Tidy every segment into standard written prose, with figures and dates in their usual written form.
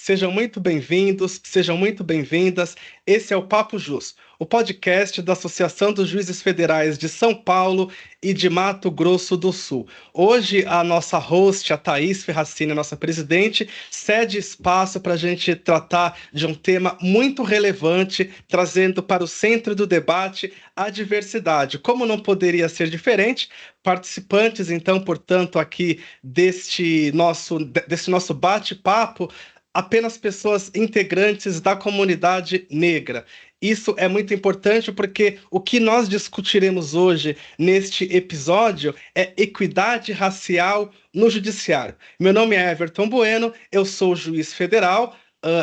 Sejam muito bem-vindos, sejam muito bem-vindas. Esse é o Papo Jus, o podcast da Associação dos Juízes Federais de São Paulo e de Mato Grosso do Sul. Hoje, a nossa host, a Thaís Ferracini, nossa presidente, cede espaço para a gente tratar de um tema muito relevante, trazendo para o centro do debate a diversidade. Como não poderia ser diferente, participantes, então, portanto, aqui desse nosso bate-papo, apenas pessoas integrantes da comunidade negra. Isso é muito importante porque o que nós discutiremos hoje neste episódio é equidade racial no judiciário. Meu nome é Everton Bueno, eu sou juiz federal,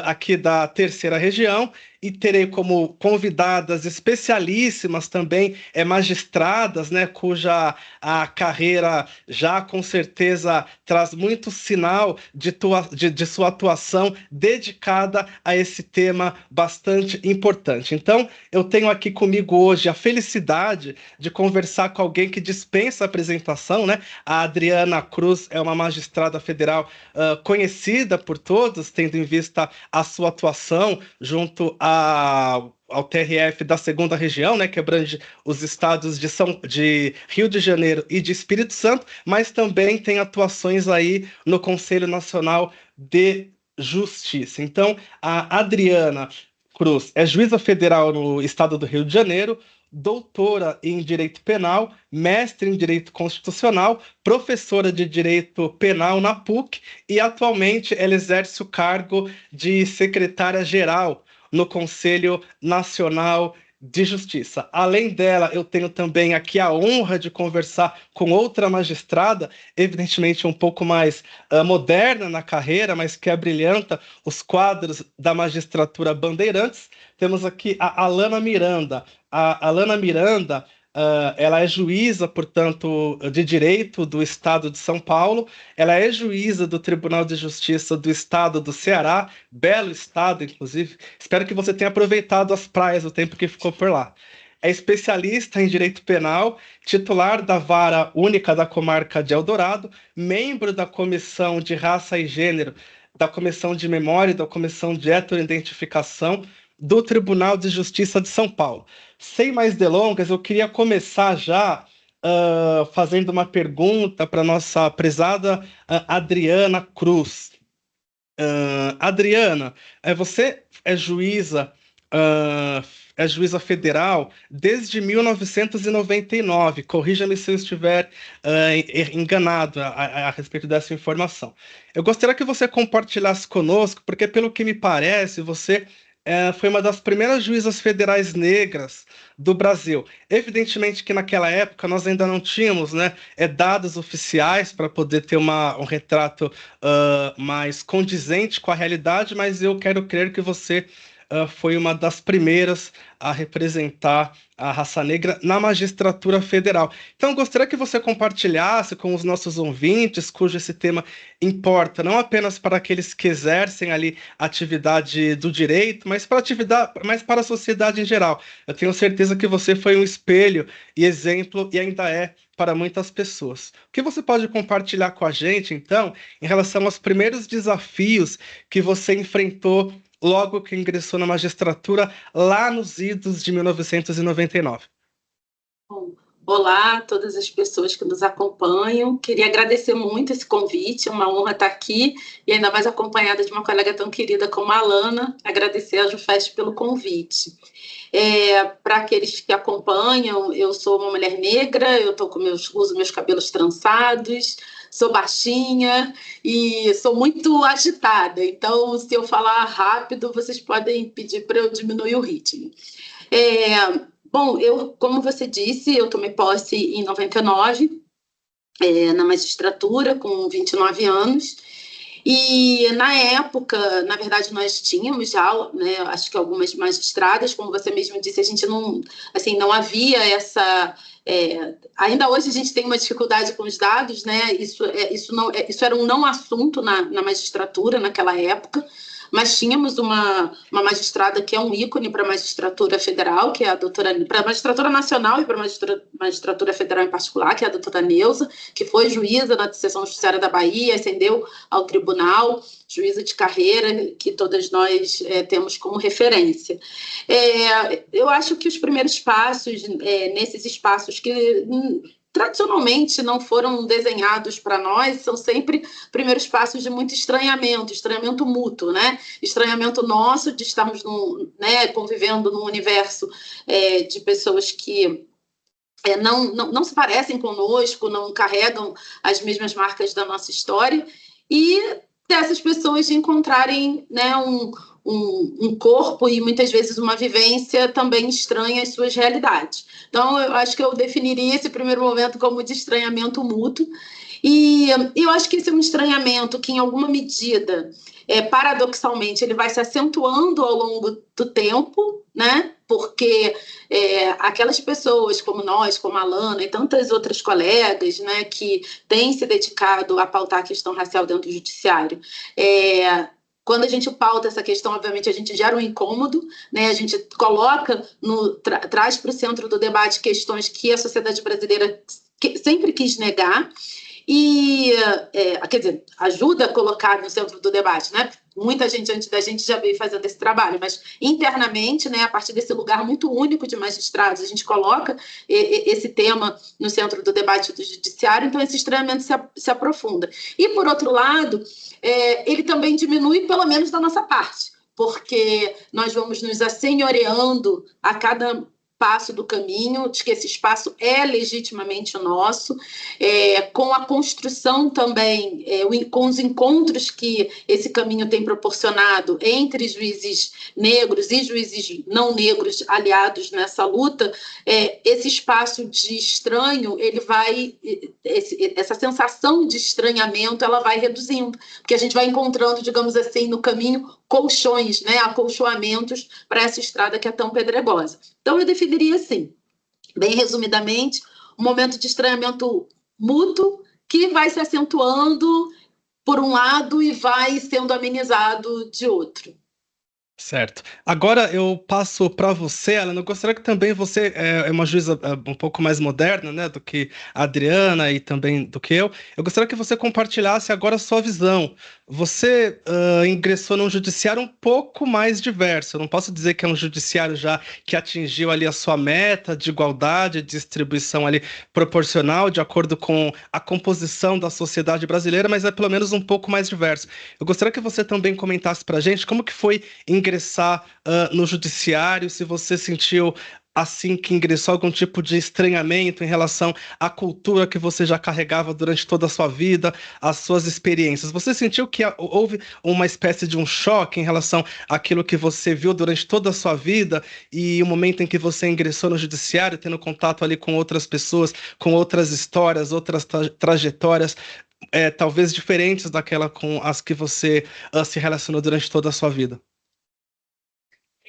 aqui da Terceira Região, e terei como convidadas especialíssimas também magistradas, né, cuja a carreira já com certeza traz muito sinal de sua atuação dedicada a esse tema bastante importante. Então, eu tenho aqui comigo hoje a felicidade de conversar com alguém que dispensa apresentação, né? A Adriana Cruz é uma magistrada federal conhecida por todos, tendo em vista a sua atuação junto ao TRF da Segunda Região, né, que abrange os estados de Rio de Janeiro e de Espírito Santo, mas também tem atuações aí no Conselho Nacional de Justiça. Então, a Adriana Cruz é juíza federal no estado do Rio de Janeiro, doutora em Direito Penal, mestre em Direito Constitucional, professora de Direito Penal na PUC e atualmente ela exerce o cargo de secretária-geral no Conselho Nacional de Justiça. Além dela, eu tenho também aqui a honra de conversar com outra magistrada, evidentemente um pouco mais moderna na carreira, mas que abrilhanta os quadros da magistratura Bandeirantes. Temos aqui a Alana Miranda. A Alana Miranda, ela é juíza, portanto, de Direito do Estado de São Paulo. Ela é juíza do Tribunal de Justiça do Estado do Ceará, belo estado, inclusive. Espero que você tenha aproveitado as praias o tempo que ficou por lá. É especialista em Direito Penal, titular da Vara Única da Comarca de Eldorado, membro da Comissão de Raça e Gênero, da Comissão de Memória e da Comissão de Heteroidentificação do Tribunal de Justiça de São Paulo. Sem mais delongas, eu queria começar já fazendo uma pergunta para nossa prezada Adriana Cruz. Adriana, você é juíza federal desde 1999. Corrija-me se eu estiver enganado a respeito dessa informação. Eu gostaria que você compartilhasse conosco, porque, pelo que me parece, você foi uma das primeiras juízas federais negras do Brasil. Evidentemente que naquela época nós ainda não tínhamos, né, dados oficiais para poder ter um retrato mais condizente com a realidade, mas eu quero crer que você foi uma das primeiras a representar a raça negra na magistratura federal. Então, gostaria que você compartilhasse com os nossos ouvintes, cujo esse tema importa, não apenas para aqueles que exercem ali a atividade do direito, mas para a sociedade em geral. Eu tenho certeza que você foi um espelho e exemplo, e ainda é para muitas pessoas. O que você pode compartilhar com a gente, então, em relação aos primeiros desafios que você enfrentou logo que ingressou na magistratura lá nos idos de 1999? Bom, olá a todas as pessoas que nos acompanham. Queria agradecer muito esse convite, é uma honra estar aqui, e ainda mais acompanhada de uma colega tão querida como a Alana. Agradecer a Jufest pelo convite. Para aqueles que acompanham, eu sou uma mulher negra, uso meus cabelos trançados, sou baixinha e sou muito agitada. Então, se eu falar rápido, vocês podem pedir para eu diminuir o ritmo. Bom, como você disse, eu tomei posse em 99, na magistratura, com 29 anos. E, na época, na verdade, nós tínhamos já, né, acho que algumas magistradas, como você mesmo disse, a gente não havia essa... ainda hoje a gente tem uma dificuldade com os dados, né? Isso era um não assunto na magistratura naquela época, mas tínhamos uma magistrada que é um ícone para a magistratura federal, que é a para a magistratura nacional e para a magistratura federal em particular, que é a doutora Neuza, que foi juíza na seção judiciária da Bahia, ascendeu ao tribunal, juíza de carreira, que todas nós temos como referência. Eu acho que os primeiros passos, nesses espaços que tradicionalmente não foram desenhados para nós, são sempre primeiros passos de muito estranhamento mútuo, né? Estranhamento nosso de estarmos convivendo num universo de pessoas que não se parecem conosco, não carregam as mesmas marcas da nossa história, e dessas pessoas de encontrarem, né, um corpo e muitas vezes uma vivência também estranha às suas realidades. Então, eu acho que eu definiria esse primeiro momento como de estranhamento mútuo, e eu acho que esse é um estranhamento que, em alguma medida, paradoxalmente, ele vai se acentuando ao longo do tempo, né? Porque aquelas pessoas como nós, como a Alana e tantas outras colegas, né, que têm se dedicado a pautar a questão racial dentro do judiciário, quando a gente pauta essa questão, obviamente, a gente gera um incômodo, né? A gente coloca, traz para o centro do debate questões que a sociedade brasileira sempre quis negar, e, quer dizer, ajuda a colocar no centro do debate, né? Muita gente antes da gente já veio fazendo esse trabalho, mas internamente, né, a partir desse lugar muito único de magistrados, a gente coloca esse tema no centro do debate do judiciário, então esse estranhamento se aprofunda. E, por outro lado, ele também diminui, pelo menos da nossa parte, porque nós vamos nos assenhoreando a cada passo do caminho, de que esse espaço é legitimamente nosso, com a construção também, com os encontros que esse caminho tem proporcionado entre juízes negros e juízes não negros aliados nessa luta, esse espaço de estranho, ele vai, essa sensação de estranhamento, ela vai reduzindo, porque a gente vai encontrando, digamos assim, no caminho, colchões, né, acolchoamentos para essa estrada que é tão pedregosa. Então, eu definiria assim, bem resumidamente, um momento de estranhamento mútuo que vai se acentuando por um lado e vai sendo amenizado de outro. Certo. Agora eu passo para você, Alan. Eu gostaria que também você é uma juíza um pouco mais moderna, né, do que a Adriana e também do que eu. Eu gostaria que você compartilhasse agora a sua visão. Você ingressou num judiciário um pouco mais diverso. Eu não posso dizer que é um judiciário já que atingiu ali a sua meta de igualdade, de distribuição ali proporcional, de acordo com a composição da sociedade brasileira, mas é pelo menos um pouco mais diverso. Eu gostaria que você também comentasse para a gente como que foi ingressar no judiciário, se você sentiu assim que ingressou algum tipo de estranhamento em relação à cultura que você já carregava durante toda a sua vida, as suas experiências. Você sentiu que houve uma espécie de um choque em relação àquilo que você viu durante toda a sua vida e o momento em que você ingressou no judiciário, tendo contato ali com outras pessoas, com outras histórias, outras trajetórias, talvez diferentes daquela com as que você se relacionou durante toda a sua vida?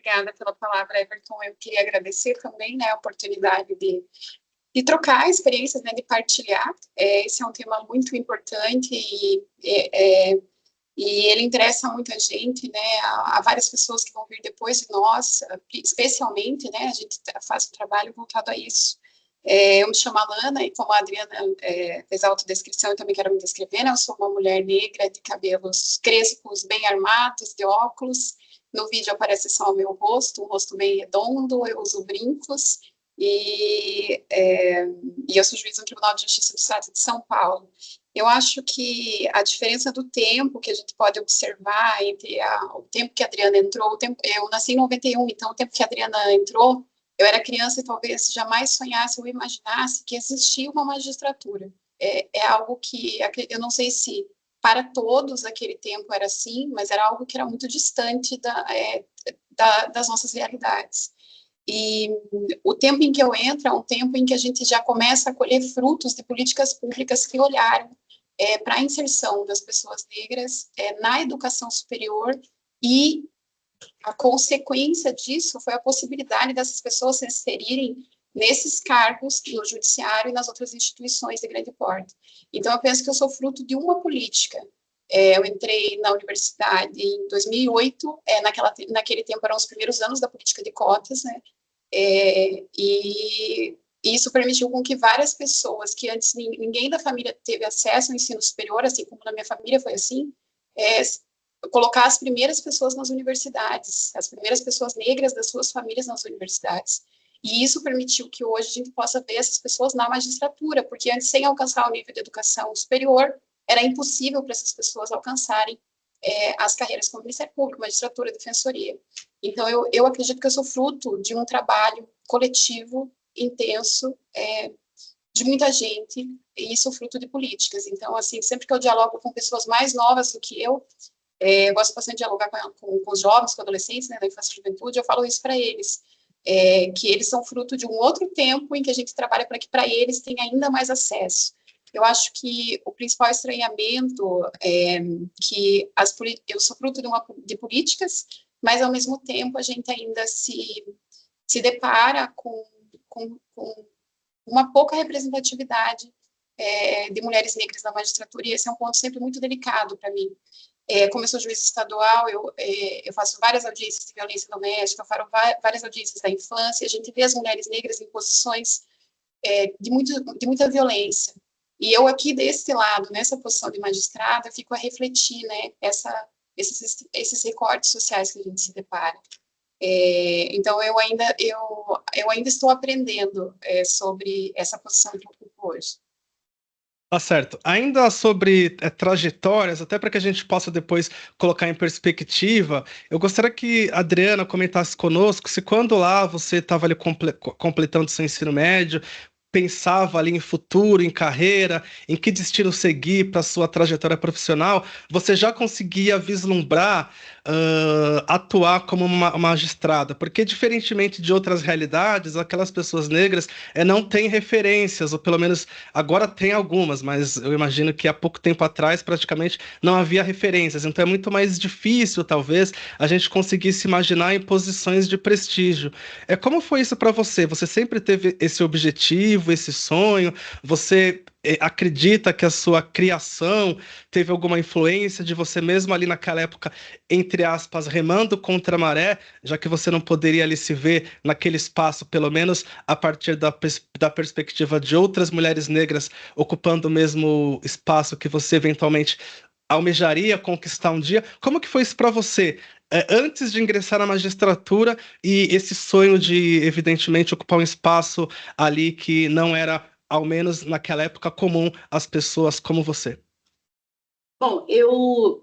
Obrigada pela palavra, Everton. Eu queria agradecer também, né, a oportunidade de trocar experiências, né, de partilhar. Esse é um tema muito importante e ele interessa muita gente, né, há várias pessoas que vão vir depois de nós, especialmente, né, a gente faz um trabalho voltado a isso. Eu me chamo Alana e, como a Adriana fez a autodescrição, eu também quero me descrever, né, eu sou uma mulher negra de cabelos crespos, bem armados, de óculos. No vídeo aparece só o meu rosto, um rosto bem redondo, eu uso brincos, e eu sou juíza no Tribunal de Justiça do Estado de São Paulo. Eu acho que a diferença do tempo que a gente pode observar entre o tempo que a Adriana entrou, eu nasci em 91, então o tempo que a Adriana entrou, eu era criança e talvez jamais sonhasse ou imaginasse que existia uma magistratura. É algo que eu não sei se para todos aquele tempo era assim, mas era algo que era muito distante das nossas realidades. E o tempo em que eu entro é um tempo em que a gente já começa a colher frutos de políticas públicas que olharam para a inserção das pessoas negras na educação superior, e a consequência disso foi a possibilidade dessas pessoas se inserirem nesses cargos no judiciário e nas outras instituições de grande porte. Então, eu penso que eu sou fruto de uma política Eu entrei na universidade em 2008, naquele tempo eram os primeiros anos da política de cotas, né? E isso permitiu com que várias pessoas que antes ninguém da família teve acesso ao ensino superior, assim como na minha família foi assim, colocar as primeiras pessoas nas universidades, as primeiras pessoas negras das suas famílias nas universidades. E isso permitiu que hoje a gente possa ver essas pessoas na magistratura, porque antes, sem alcançar o nível de educação superior, era impossível para essas pessoas alcançarem as carreiras como Ministério Público, magistratura, defensoria. Então, eu acredito que eu sou fruto de um trabalho coletivo, intenso, de muita gente, e sou fruto de políticas. Então, assim, sempre que eu dialogo com pessoas mais novas do que eu gosto bastante de dialogar com os jovens, com adolescentes, né, da infância e juventude, eu falo isso para eles, que eles são fruto de um outro tempo em que a gente trabalha para que para eles tenha ainda mais acesso. Eu acho que o principal estranhamento é que eu sou fruto de políticas, mas, ao mesmo tempo, a gente ainda se depara com uma pouca representatividade de mulheres negras na magistratura, e esse é um ponto sempre muito delicado para mim. Como eu sou juiz estadual, eu faço várias audiências de violência doméstica, eu faço várias audiências da infância, a gente vê as mulheres negras em posições de muita violência. E eu aqui desse lado, nessa posição de magistrada, fico a refletir, né, esses recortes sociais que a gente se depara. Então, eu ainda estou aprendendo sobre essa posição que eu ocupo hoje. Tá certo. Ainda sobre trajetórias, até para que a gente possa depois colocar em perspectiva, eu gostaria que a Adriana comentasse conosco se quando lá você estava ali completando seu ensino médio, pensava ali em futuro, em carreira, em que destino seguir para sua trajetória profissional, você já conseguia vislumbrar atuar como uma magistrada, porque diferentemente de outras realidades, aquelas pessoas negras não têm referências, ou pelo menos agora tem algumas, mas eu imagino que há pouco tempo atrás praticamente não havia referências, então é muito mais difícil, talvez, a gente conseguisse imaginar em posições de prestígio. Como foi isso para você? Você sempre teve esse objetivo, esse sonho? Você acredita que a sua criação teve alguma influência de você mesmo ali naquela época, entre aspas, remando contra a maré, já que você não poderia ali se ver naquele espaço, pelo menos a partir da perspectiva de outras mulheres negras ocupando o mesmo espaço que você eventualmente almejaria conquistar um dia? Como que foi isso para você? Antes de ingressar na magistratura e esse sonho de, evidentemente, ocupar um espaço ali que não era, ao menos naquela época, comum às pessoas como você. Bom, eu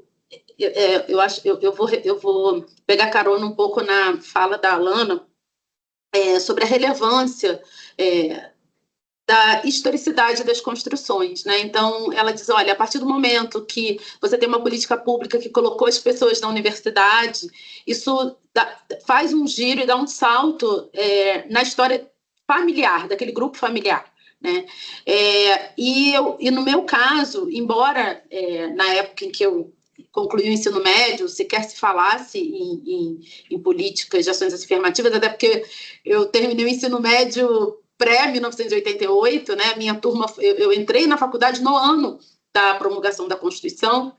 acho eu vou pegar carona um pouco na fala da Alana sobre a relevância da historicidade das construções, né? Então, ela diz, olha, a partir do momento que você tem uma política pública que colocou as pessoas na universidade, isso faz um giro e dá um salto na história familiar, daquele grupo familiar, né? E no meu caso, embora na época em que eu concluí o ensino médio, sequer se falasse em políticas de ações afirmativas, até porque eu terminei o ensino médio pré-1988, né? Minha turma, eu entrei na faculdade no ano da promulgação da Constituição.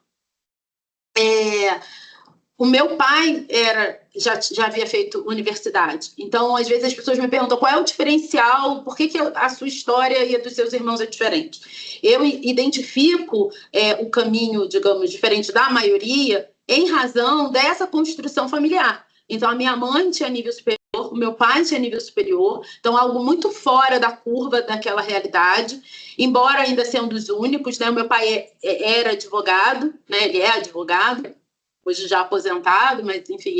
O meu pai já havia feito universidade. Então, às vezes, as pessoas me perguntam qual é o diferencial, por que a sua história e a dos seus irmãos é diferente. Eu identifico o caminho, digamos, diferente da maioria em razão dessa construção familiar. Então, a minha mãe tinha nível superior, o meu pai tinha nível superior, então algo muito fora da curva daquela realidade, embora ainda sendo um dos únicos, né? O meu pai era advogado, né? Ele é advogado, hoje já aposentado, mas enfim,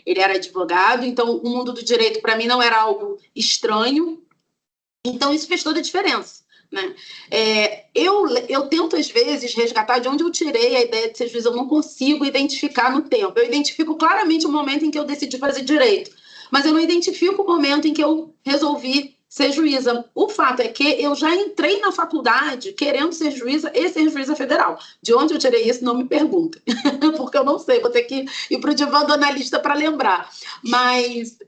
ele era advogado, então o mundo do direito para mim não era algo estranho, então isso fez toda a diferença, né? Eu tento às vezes resgatar de onde eu tirei a ideia de ser juiz, eu não consigo identificar no tempo, eu identifico claramente o momento em que eu decidi fazer direito, mas eu não identifico o momento em que eu resolvi ser juíza. O fato é que eu já entrei na faculdade querendo ser juíza e ser juíza federal. De onde eu tirei isso, não me perguntem, porque eu não sei, vou ter que ir para o divã do analista para lembrar. Mas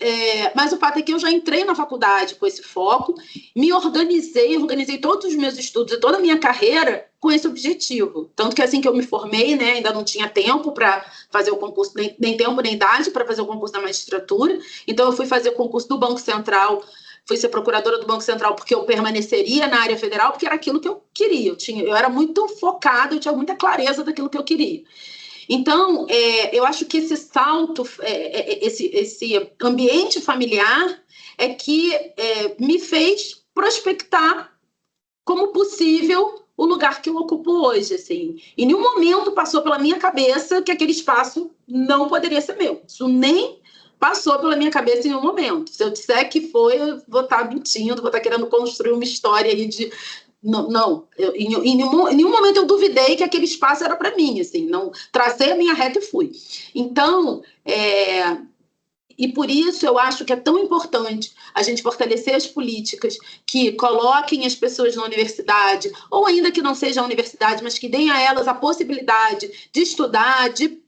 o fato é que eu já entrei na faculdade com esse foco, me organizei todos os meus estudos e toda a minha carreira com esse objetivo. Tanto que assim que eu me formei, né, ainda não tinha tempo para fazer o concurso, nem tempo nem idade para fazer o concurso da magistratura. Então eu fui fazer o concurso do Banco Central, fui ser procuradora do Banco Central porque eu permaneceria na área federal, porque era aquilo que eu queria. Eu era muito focada, eu tinha muita clareza daquilo que eu queria. Então, eu acho que esse salto, esse ambiente familiar é que me fez prospectar como possível o lugar que eu ocupo hoje, assim. Em nenhum momento passou pela minha cabeça que aquele espaço não poderia ser meu. Isso nem passou pela minha cabeça em nenhum momento. Se eu disser que foi, eu vou estar mentindo, vou estar querendo construir uma história aí de... Não, em nenhum momento eu duvidei que aquele espaço era para mim, assim, não, tracei a minha reta e fui. Então, e por isso eu acho que é tão importante a gente fortalecer as políticas que coloquem as pessoas na universidade, ou ainda que não seja a universidade, mas que deem a elas a possibilidade de estudar, de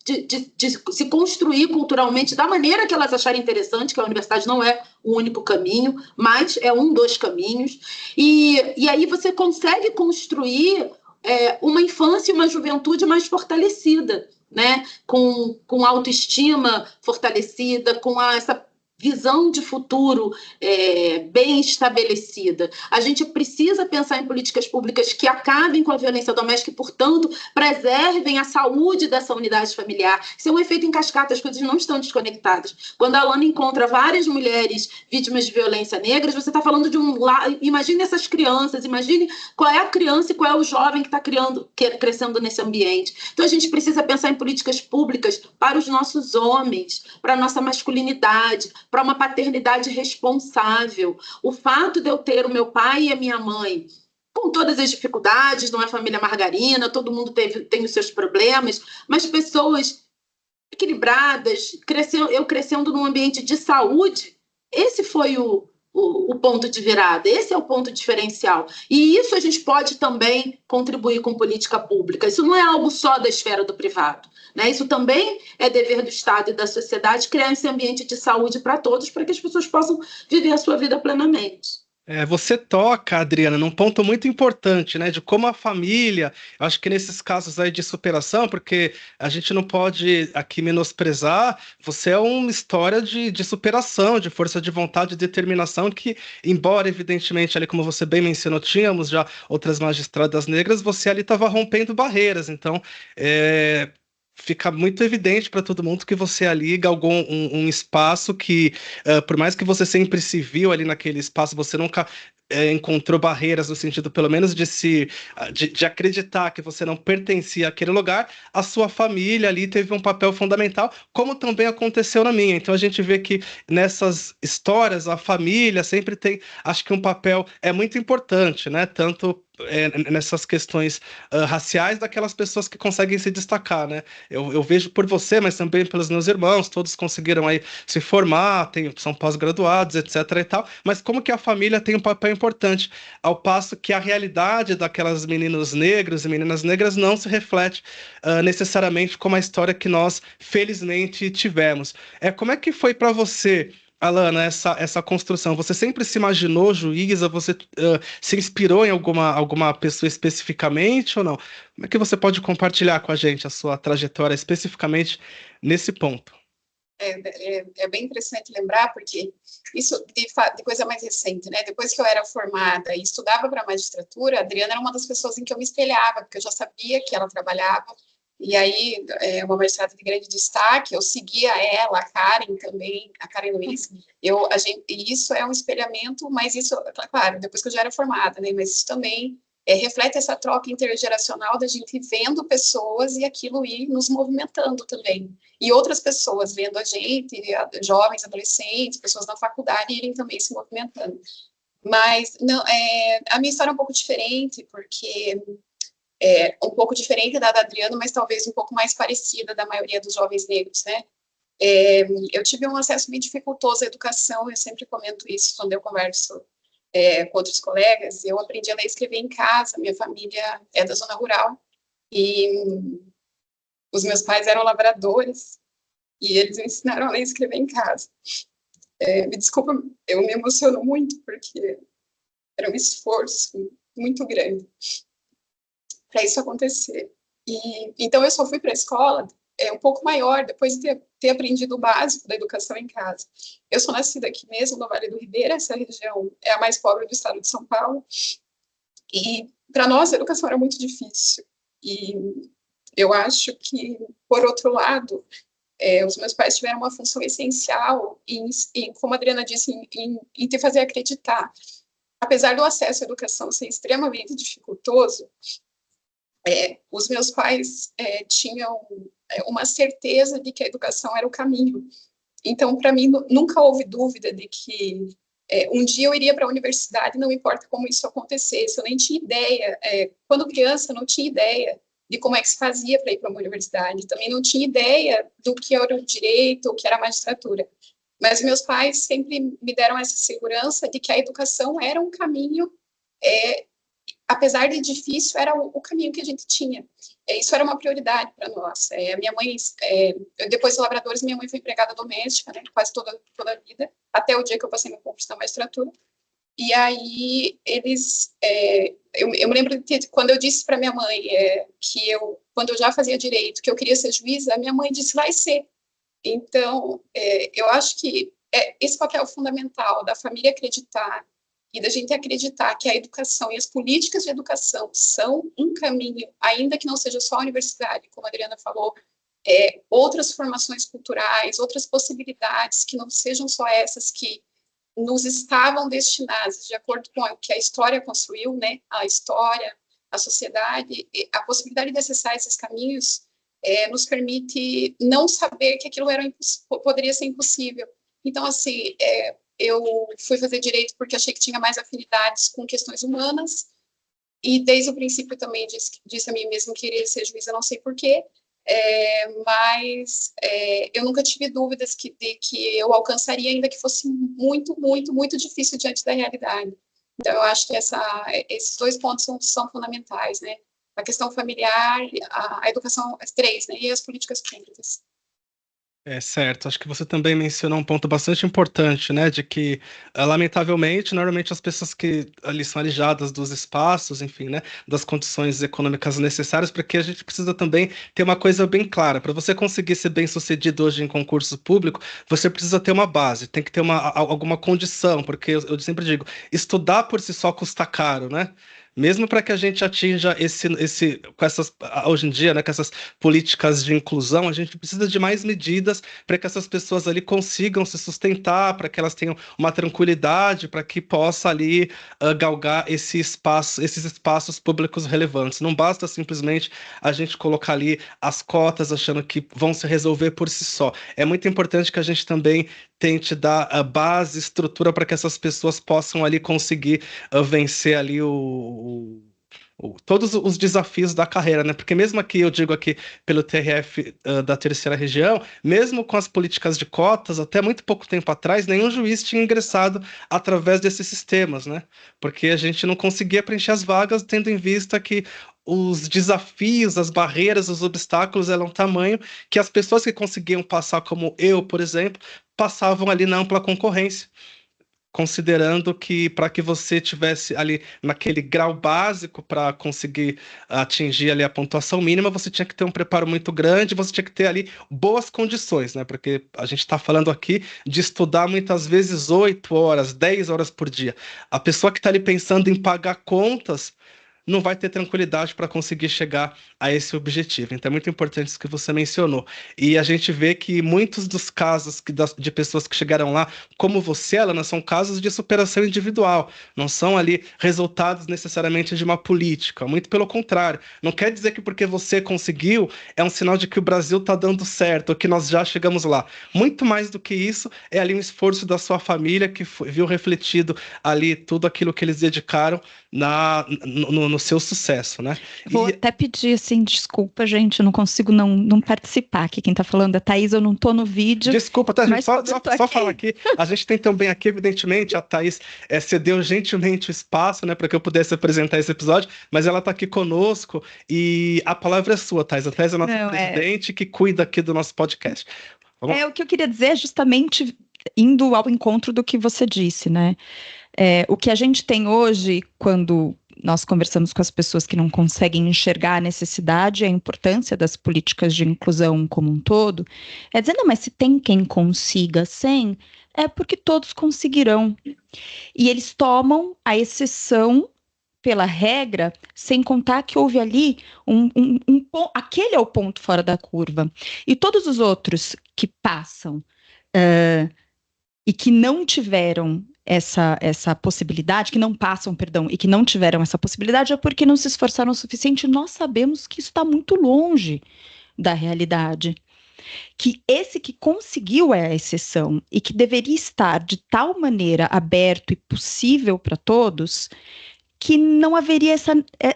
se construir culturalmente da maneira que elas acharem interessante, que a universidade não é o único caminho, mas é um dos caminhos. E aí você consegue construir uma infância e uma juventude mais fortalecida, né? Com autoestima fortalecida, com essa visão de futuro bem estabelecida. A gente precisa pensar em políticas públicas que acabem com a violência doméstica e, portanto, preservem a saúde dessa unidade familiar. Isso é um efeito em cascata, as coisas não estão desconectadas. Quando a Alana encontra várias mulheres vítimas de violência negras, você está falando de um... Imagine essas crianças, imagine qual é a criança e qual é o jovem que está crescendo nesse ambiente. Então, a gente precisa pensar em políticas públicas para os nossos homens, para a nossa masculinidade, para uma paternidade responsável. O fato de eu ter o meu pai e a minha mãe com todas as dificuldades, não é família margarina, todo mundo tem os seus problemas, mas pessoas equilibradas, eu crescendo num ambiente de saúde, esse foi o ponto de virada, esse é o ponto diferencial. E isso a gente pode também contribuir com política pública. Isso não é algo só da esfera do privado, né? Isso também é dever do Estado e da sociedade criar esse ambiente de saúde para todos, para que as pessoas possam viver a sua vida plenamente. Você toca, Adriana, num ponto muito importante, né, de como a família, eu acho que nesses casos aí de superação, porque a gente não pode aqui menosprezar, você é uma história de superação, de força de vontade e determinação que, embora evidentemente ali como você bem mencionou, tínhamos já outras magistradas negras, você ali estava rompendo barreiras, então fica muito evidente para todo mundo que você ali galgou um espaço que, por mais que você sempre se viu ali naquele espaço, você nunca encontrou barreiras no sentido, pelo menos, de acreditar que você não pertencia àquele lugar. A sua família ali teve um papel fundamental, como também aconteceu na minha. Então a gente vê que nessas histórias a família sempre tem, acho que um papel muito importante, né? Tanto nessas questões raciais daquelas pessoas que conseguem se destacar, né? Eu vejo por você, mas também pelos meus irmãos, todos conseguiram aí se formar, são pós-graduados, etc. e tal, mas como que a família tem um papel importante, ao passo que a realidade daquelas meninos negros e meninas negras não se reflete necessariamente como a história que nós, felizmente, tivemos. Como é que foi para você, Alana, essa construção? Você sempre se imaginou juíza? Você se inspirou em alguma pessoa especificamente ou não? Como é que você pode compartilhar com a gente a sua trajetória especificamente nesse ponto? É bem interessante lembrar, porque isso de coisa mais recente, né? Depois que eu era formada e estudava para a magistratura, a Adriana era uma das pessoas em que eu me espelhava, porque eu já sabia que ela trabalhava, e aí uma magistrada de grande destaque, eu seguia ela, a Karen também, a Karen Luiz, e isso é um espelhamento, mas isso, claro, depois que eu já era formada, né? Mas isso também reflete essa troca intergeracional da gente vendo pessoas e aquilo ir nos movimentando também. E outras pessoas vendo a gente, jovens, adolescentes, pessoas na faculdade, irem também se movimentando. Mas não, a minha história é um pouco diferente, porque um pouco diferente da Adriana, mas talvez um pouco mais parecida da maioria dos jovens negros, né? Eu tive um acesso bem dificultoso à educação, eu sempre comento isso quando eu converso com outros colegas. Eu aprendi a ler e escrever em casa, minha família é da zona rural, e os meus pais eram lavradores, e eles me ensinaram a ler e escrever em casa. Me desculpa, eu me emociono muito, porque era um esforço muito grande. para isso acontecer. Então eu só fui para a escola um pouco maior, depois de ter aprendido o básico da educação em casa. Eu sou nascida aqui mesmo, no Vale do Ribeira, essa região é a mais pobre do estado de São Paulo, e para nós a educação era muito difícil. E eu acho que, por outro lado, os meus pais tiveram uma função essencial em como a Adriana disse, em te fazer acreditar. Apesar do acesso à educação ser extremamente dificultoso, os meus pais tinham uma certeza de que a educação era o caminho. Então, para mim, nunca houve dúvida de que um dia eu iria para a universidade, não importa como isso acontecesse. Eu nem tinha ideia, quando criança, eu não tinha ideia de como é que se fazia para ir para uma universidade. Também não tinha ideia do que era o direito, o que era a magistratura. Mas meus pais sempre me deram essa segurança de que a educação era um caminho, apesar de difícil, era o caminho que a gente tinha. Isso era uma prioridade para nós. A minha mãe, depois de Lavradores, minha mãe foi empregada doméstica, né, quase toda a vida, até o dia que eu passei no concurso da magistratura. E aí, eu me lembro de quando eu disse para minha mãe que quando eu já fazia direito, que eu queria ser juíza, a minha mãe disse, vai ser. Então, eu acho que esse papel fundamental da família acreditar e da gente acreditar que a educação e as políticas de educação são um caminho, ainda que não seja só a universidade, como a Adriana falou, outras formações culturais, outras possibilidades que não sejam só essas que nos estavam destinadas, de acordo com o que a história construiu, né? A história, a sociedade, a possibilidade de acessar esses caminhos nos permite não saber que aquilo poderia ser impossível. Então, assim, eu fui fazer direito porque achei que tinha mais afinidades com questões humanas, e desde o princípio também disse a mim mesmo que queria ser juíza, não sei porquê, mas eu nunca tive dúvidas de que eu alcançaria, ainda que fosse muito, muito, muito difícil diante da realidade. Então, eu acho que esses dois pontos são fundamentais, né? A questão familiar, a educação, as três, né? E as políticas públicas. Certo. Acho que você também mencionou um ponto bastante importante, né, de que, lamentavelmente, normalmente as pessoas que ali são alijadas dos espaços, enfim, né, das condições econômicas necessárias, porque a gente precisa também ter uma coisa bem clara. Para você conseguir ser bem-sucedido hoje em concurso público, você precisa ter uma base, tem que ter alguma condição, porque eu sempre digo, estudar por si só custa caro, né? Mesmo para que a gente atinja com essas, hoje em dia, né, com essas políticas de inclusão, a gente precisa de mais medidas para que essas pessoas ali consigam se sustentar, para que elas tenham uma tranquilidade, para que possa ali galgar esses espaços públicos relevantes. Não basta simplesmente a gente colocar ali as cotas achando que vão se resolver por si só. É muito importante que a gente também tente dar a base, estrutura para que essas pessoas possam ali conseguir vencer ali todos os desafios da carreira, né? Porque mesmo aqui, eu digo aqui pelo TRF da terceira região, mesmo com as políticas de cotas, até muito pouco tempo atrás, nenhum juiz tinha ingressado através desses sistemas, né? Porque a gente não conseguia preencher as vagas, tendo em vista que os desafios, as barreiras, os obstáculos eram tamanho que as pessoas que conseguiam passar, como eu, por exemplo, passavam ali na ampla concorrência, considerando que para que você tivesse ali naquele grau básico para conseguir atingir ali a pontuação mínima, você tinha que ter um preparo muito grande, você tinha que ter ali boas condições, né? Porque a gente está falando aqui de estudar muitas vezes 8 horas, 10 horas por dia. A pessoa que está ali pensando em pagar contas não vai ter tranquilidade para conseguir chegar a esse objetivo. Então é muito importante isso que você mencionou. E a gente vê que muitos dos casos de pessoas que chegaram lá, como você, Alana, são casos de superação individual. Não são ali resultados necessariamente de uma política. Muito pelo contrário. Não quer dizer que porque você conseguiu é um sinal de que o Brasil está dando certo, ou que nós já chegamos lá. Muito mais do que isso, é ali um esforço da sua família que viu refletido ali tudo aquilo que eles dedicaram no seu sucesso, né? Vou até pedir, assim, desculpa, gente, eu não consigo não participar aqui. Quem tá falando é Thaís, eu não tô no vídeo. Desculpa, tá, gente, só falar aqui. A gente tem também aqui, evidentemente, a Thaís cedeu gentilmente o espaço, né, para que eu pudesse apresentar esse episódio, mas ela tá aqui conosco e a palavra é sua, Thaís. A Thaís é a nossa presidente que cuida aqui do nosso podcast. O que eu queria dizer é justamente indo ao encontro do que você disse, né? O que a gente tem hoje, quando nós conversamos com as pessoas que não conseguem enxergar a necessidade e a importância das políticas de inclusão como um todo, é dizer, não, mas se tem quem consiga sem, é porque todos conseguirão. E eles tomam a exceção pela regra, sem contar que houve ali aquele é o ponto fora da curva. E todos os outros que passam e que não tiveram essa possibilidade, que não passam, perdão, e que não tiveram essa possibilidade é porque não se esforçaram o suficiente. Nós sabemos que isso está muito longe da realidade. Que esse que conseguiu é a exceção e que deveria estar de tal maneira aberto e possível para todos que não haveria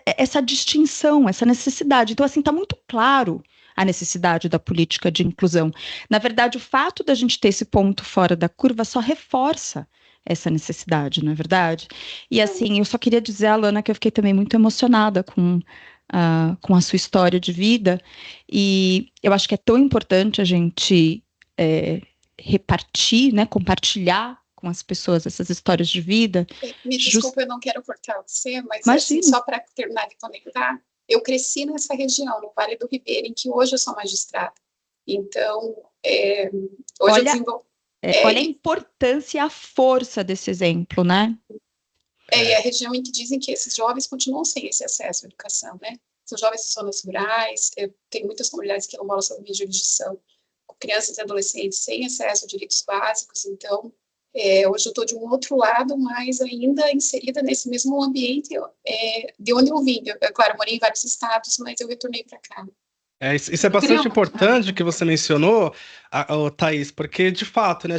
essa distinção, essa necessidade. Então, assim, está muito claro a necessidade da política de inclusão. Na verdade, o fato da gente ter esse ponto fora da curva só reforça essa necessidade, não é verdade? E, assim, eu só queria dizer, Alana, que eu fiquei também muito emocionada com a sua história de vida, e eu acho que é tão importante a gente repartir, né, compartilhar com as pessoas essas histórias de vida. Me desculpa, eu não quero cortar você, mas assim, só para terminar de conectar, eu cresci nessa região, no Vale do Ribeira, em que hoje eu sou magistrada. Então, hoje eu desenvolvo... olha a importância e a força desse exemplo, né? E a região em que dizem que esses jovens continuam sem esse acesso à educação, né? São jovens de zonas rurais, tem muitas comunidades quilombolas sob minha jurisdição, com crianças e adolescentes sem acesso a direitos básicos. Então, hoje eu estou de um outro lado, mas ainda inserida nesse mesmo ambiente de onde eu vim. Claro, eu morei em vários estados, mas eu retornei para cá. Isso é bastante importante que você mencionou, Thaís, porque, de fato, né,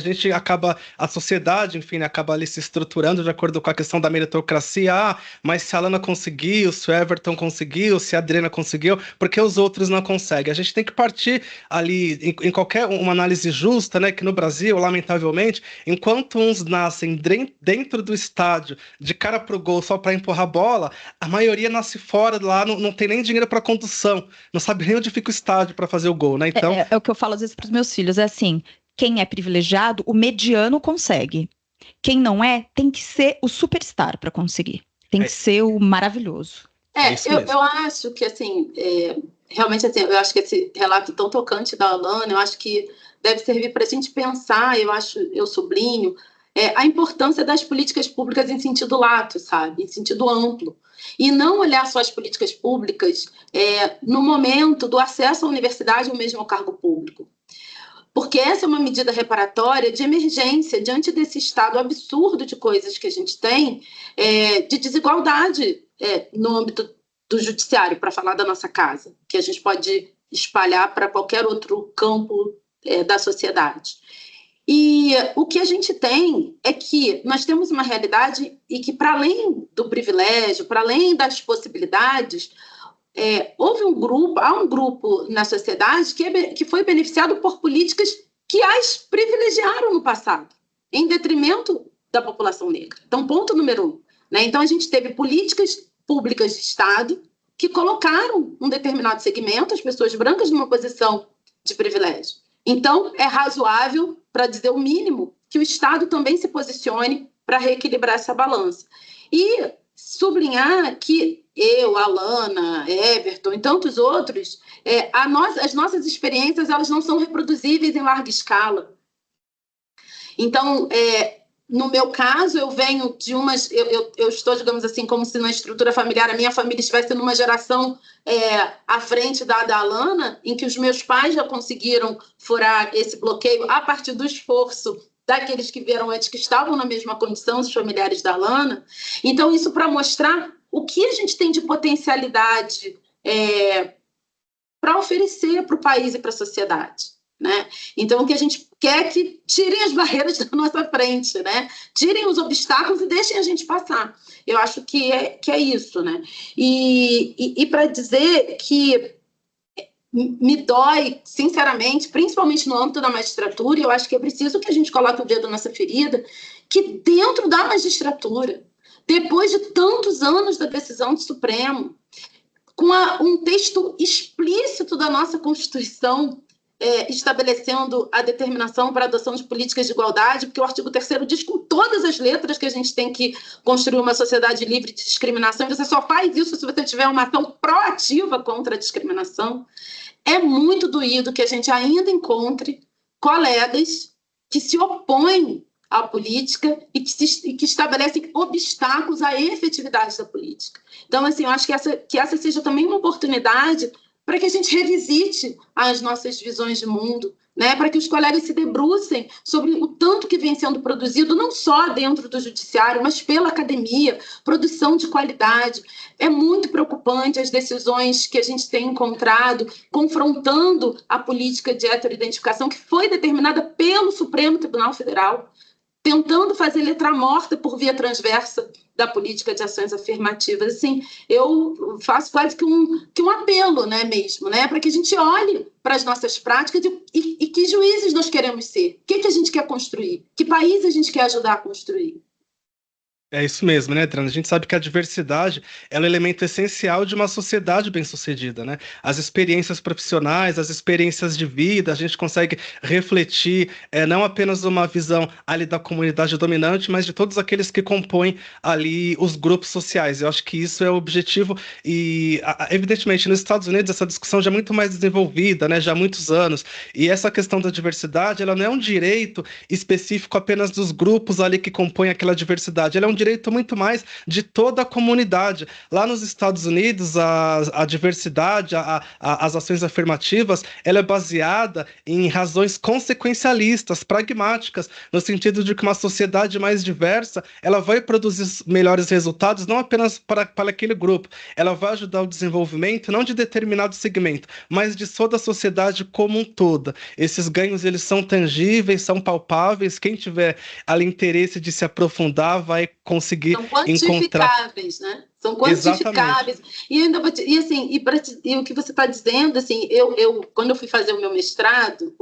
a sociedade, enfim, né, acaba ali se estruturando de acordo com a questão da meritocracia. Mas se a Alana conseguiu, se o Everton conseguiu, se a Adriana conseguiu, porque os outros não conseguem? A gente tem que partir ali, em qualquer uma análise justa, né, que no Brasil, lamentavelmente, enquanto uns nascem dentro do estádio, de cara pro gol só para empurrar a bola, a maioria nasce fora lá, não tem nem dinheiro para condução, não sabe nem onde fica o estádio para fazer o gol, né? Então... É o que eu falo às vezes para os meus filhos, é assim, quem é privilegiado, o mediano consegue. Quem não é, tem que ser o superstar para conseguir. Tem que ser o maravilhoso. Eu acho que, assim, realmente, assim, eu acho que esse relato tão tocante da Alana, eu acho que deve servir para a gente pensar, eu sublinho, a importância das políticas públicas em sentido lato, sabe? Em sentido amplo. E não olhar só as políticas públicas no momento do acesso à universidade ou mesmo ao cargo público. Porque essa é uma medida reparatória de emergência diante desse estado absurdo de coisas que a gente tem, de desigualdade no âmbito do judiciário, para falar da nossa casa, que a gente pode espalhar para qualquer outro campo da sociedade. E o que a gente tem é que nós temos uma realidade e que, para além do privilégio, para além das possibilidades, há um grupo na sociedade que foi beneficiado por políticas que as privilegiaram no passado, em detrimento da população negra. Então, ponto número 1. Né? Então, a gente teve políticas públicas de Estado que colocaram um determinado segmento, as pessoas brancas, numa posição de privilégio. Então, é razoável, para dizer o mínimo, que o Estado também se posicione para reequilibrar essa balança. E sublinhar que eu, Alana, Everton e tantos outros, as nossas experiências elas não são reproduzíveis em larga escala. Então, no meu caso, eu venho de umas... Eu estou, digamos assim, como se na estrutura familiar a minha família estivesse numa geração à frente da Alana, em que os meus pais já conseguiram furar esse bloqueio a partir do esforço daqueles que vieram antes, que estavam na mesma condição, os familiares da Alana. Então, isso para mostrar o que a gente tem de potencialidade para oferecer para o país e para a sociedade. Né? Então, o que a gente quer é que tirem as barreiras da nossa frente, né? Tirem os obstáculos e deixem a gente passar. Eu acho que é isso. Né? E para dizer que me dói, sinceramente, principalmente no âmbito da magistratura, eu acho que é preciso que a gente coloque o dedo nessa ferida, que dentro da magistratura, depois de tantos anos da decisão do Supremo, com um texto explícito da nossa Constituição, estabelecendo a determinação para a adoção de políticas de igualdade, porque o artigo 3º diz com todas as letras que a gente tem que construir uma sociedade livre de discriminação, e você só faz isso se você tiver uma ação proativa contra a discriminação. É muito doído que a gente ainda encontre colegas que se opõem à política e que estabelecem obstáculos à efetividade da política. Então, assim, eu acho que essa seja também uma oportunidade para que a gente revisite as nossas visões de mundo, né? Para que os colegas se debrucem sobre o tanto que vem sendo produzido, não só dentro do judiciário, mas pela academia, produção de qualidade. É muito preocupante as decisões que a gente tem encontrado confrontando a política de heteroidentificação que foi determinada pelo Supremo Tribunal Federal, tentando fazer letra morta por via transversa da política de ações afirmativas. Assim, eu faço quase que um apelo, né, mesmo, né, para que a gente olhe para as nossas práticas e que juízes nós queremos ser, o que a gente quer construir, que país a gente quer ajudar a construir. É isso mesmo, né, Adriana? A gente sabe que a diversidade é um elemento essencial de uma sociedade bem-sucedida, né? As experiências profissionais, as experiências de vida, a gente consegue refletir não apenas uma visão ali da comunidade dominante, mas de todos aqueles que compõem ali os grupos sociais. Eu acho que isso é o objetivo e, evidentemente, nos Estados Unidos essa discussão já é muito mais desenvolvida, né? Já há muitos anos. E essa questão da diversidade, ela não é um direito específico apenas dos grupos ali que compõem aquela diversidade, ela é um direito muito mais de toda a comunidade. Lá nos Estados Unidos, a diversidade, as ações afirmativas, ela é baseada em razões consequencialistas, pragmáticas, no sentido de que uma sociedade mais diversa, ela vai produzir melhores resultados, não apenas para aquele grupo, ela vai ajudar o desenvolvimento, não de determinado segmento, mas de toda a sociedade como um todo. Esses ganhos, eles são tangíveis, são palpáveis, quem tiver ali interesse de se aprofundar vai conseguir São quantificáveis, encontrar... né? São quantificáveis. Exatamente. E ainda e o que você está dizendo, assim, eu quando eu fui fazer o meu mestrado,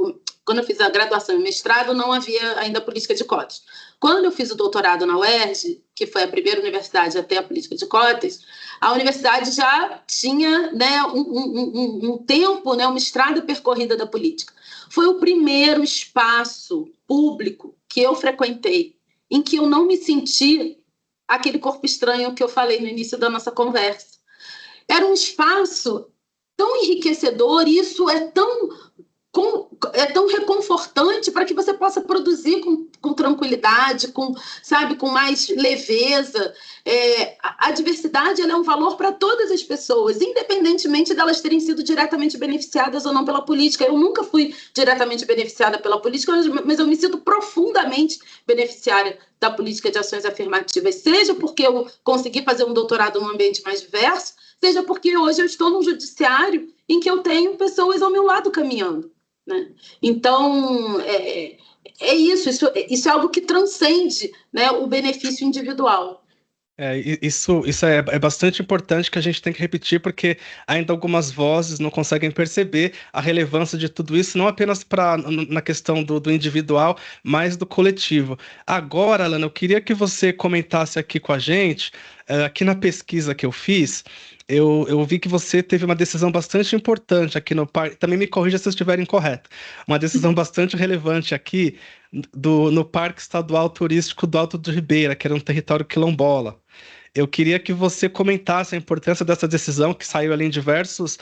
quando eu fiz a graduação e mestrado, não havia ainda política de cotas. Quando eu fiz o doutorado na UERJ, que foi a primeira universidade a ter a política de cotas, a universidade já tinha, né, um tempo, né, uma estrada percorrida da política. Foi o primeiro espaço público que eu frequentei em que eu não me senti aquele corpo estranho que eu falei no início da nossa conversa. Era um espaço tão enriquecedor, e isso é tão reconfortante para que você possa produzir com tranquilidade, com mais leveza. A diversidade, ela é um valor para todas as pessoas, independentemente delas terem sido diretamente beneficiadas ou não pela política. Eu nunca fui diretamente beneficiada pela política, mas eu me sinto profundamente beneficiária da política de ações afirmativas, seja porque eu consegui fazer um doutorado num ambiente mais diverso, seja porque hoje eu estou num judiciário em que eu tenho pessoas ao meu lado caminhando, né? Então, isso é algo que transcende, né, o benefício individual. Isso é bastante importante, que a gente tem que repetir, porque ainda algumas vozes não conseguem perceber a relevância de tudo isso, não apenas na questão do individual, mas do coletivo. Agora, Alana, eu queria que você comentasse aqui com a gente, aqui na pesquisa que eu fiz, eu vi que você teve uma decisão bastante importante aqui no parque, também me corrija se eu estiver incorreto, uma decisão bastante relevante aqui no Parque Estadual Turístico do Alto do Ribeira, que era um território quilombola. Eu queria que você comentasse a importância dessa decisão que saiu ali em diversos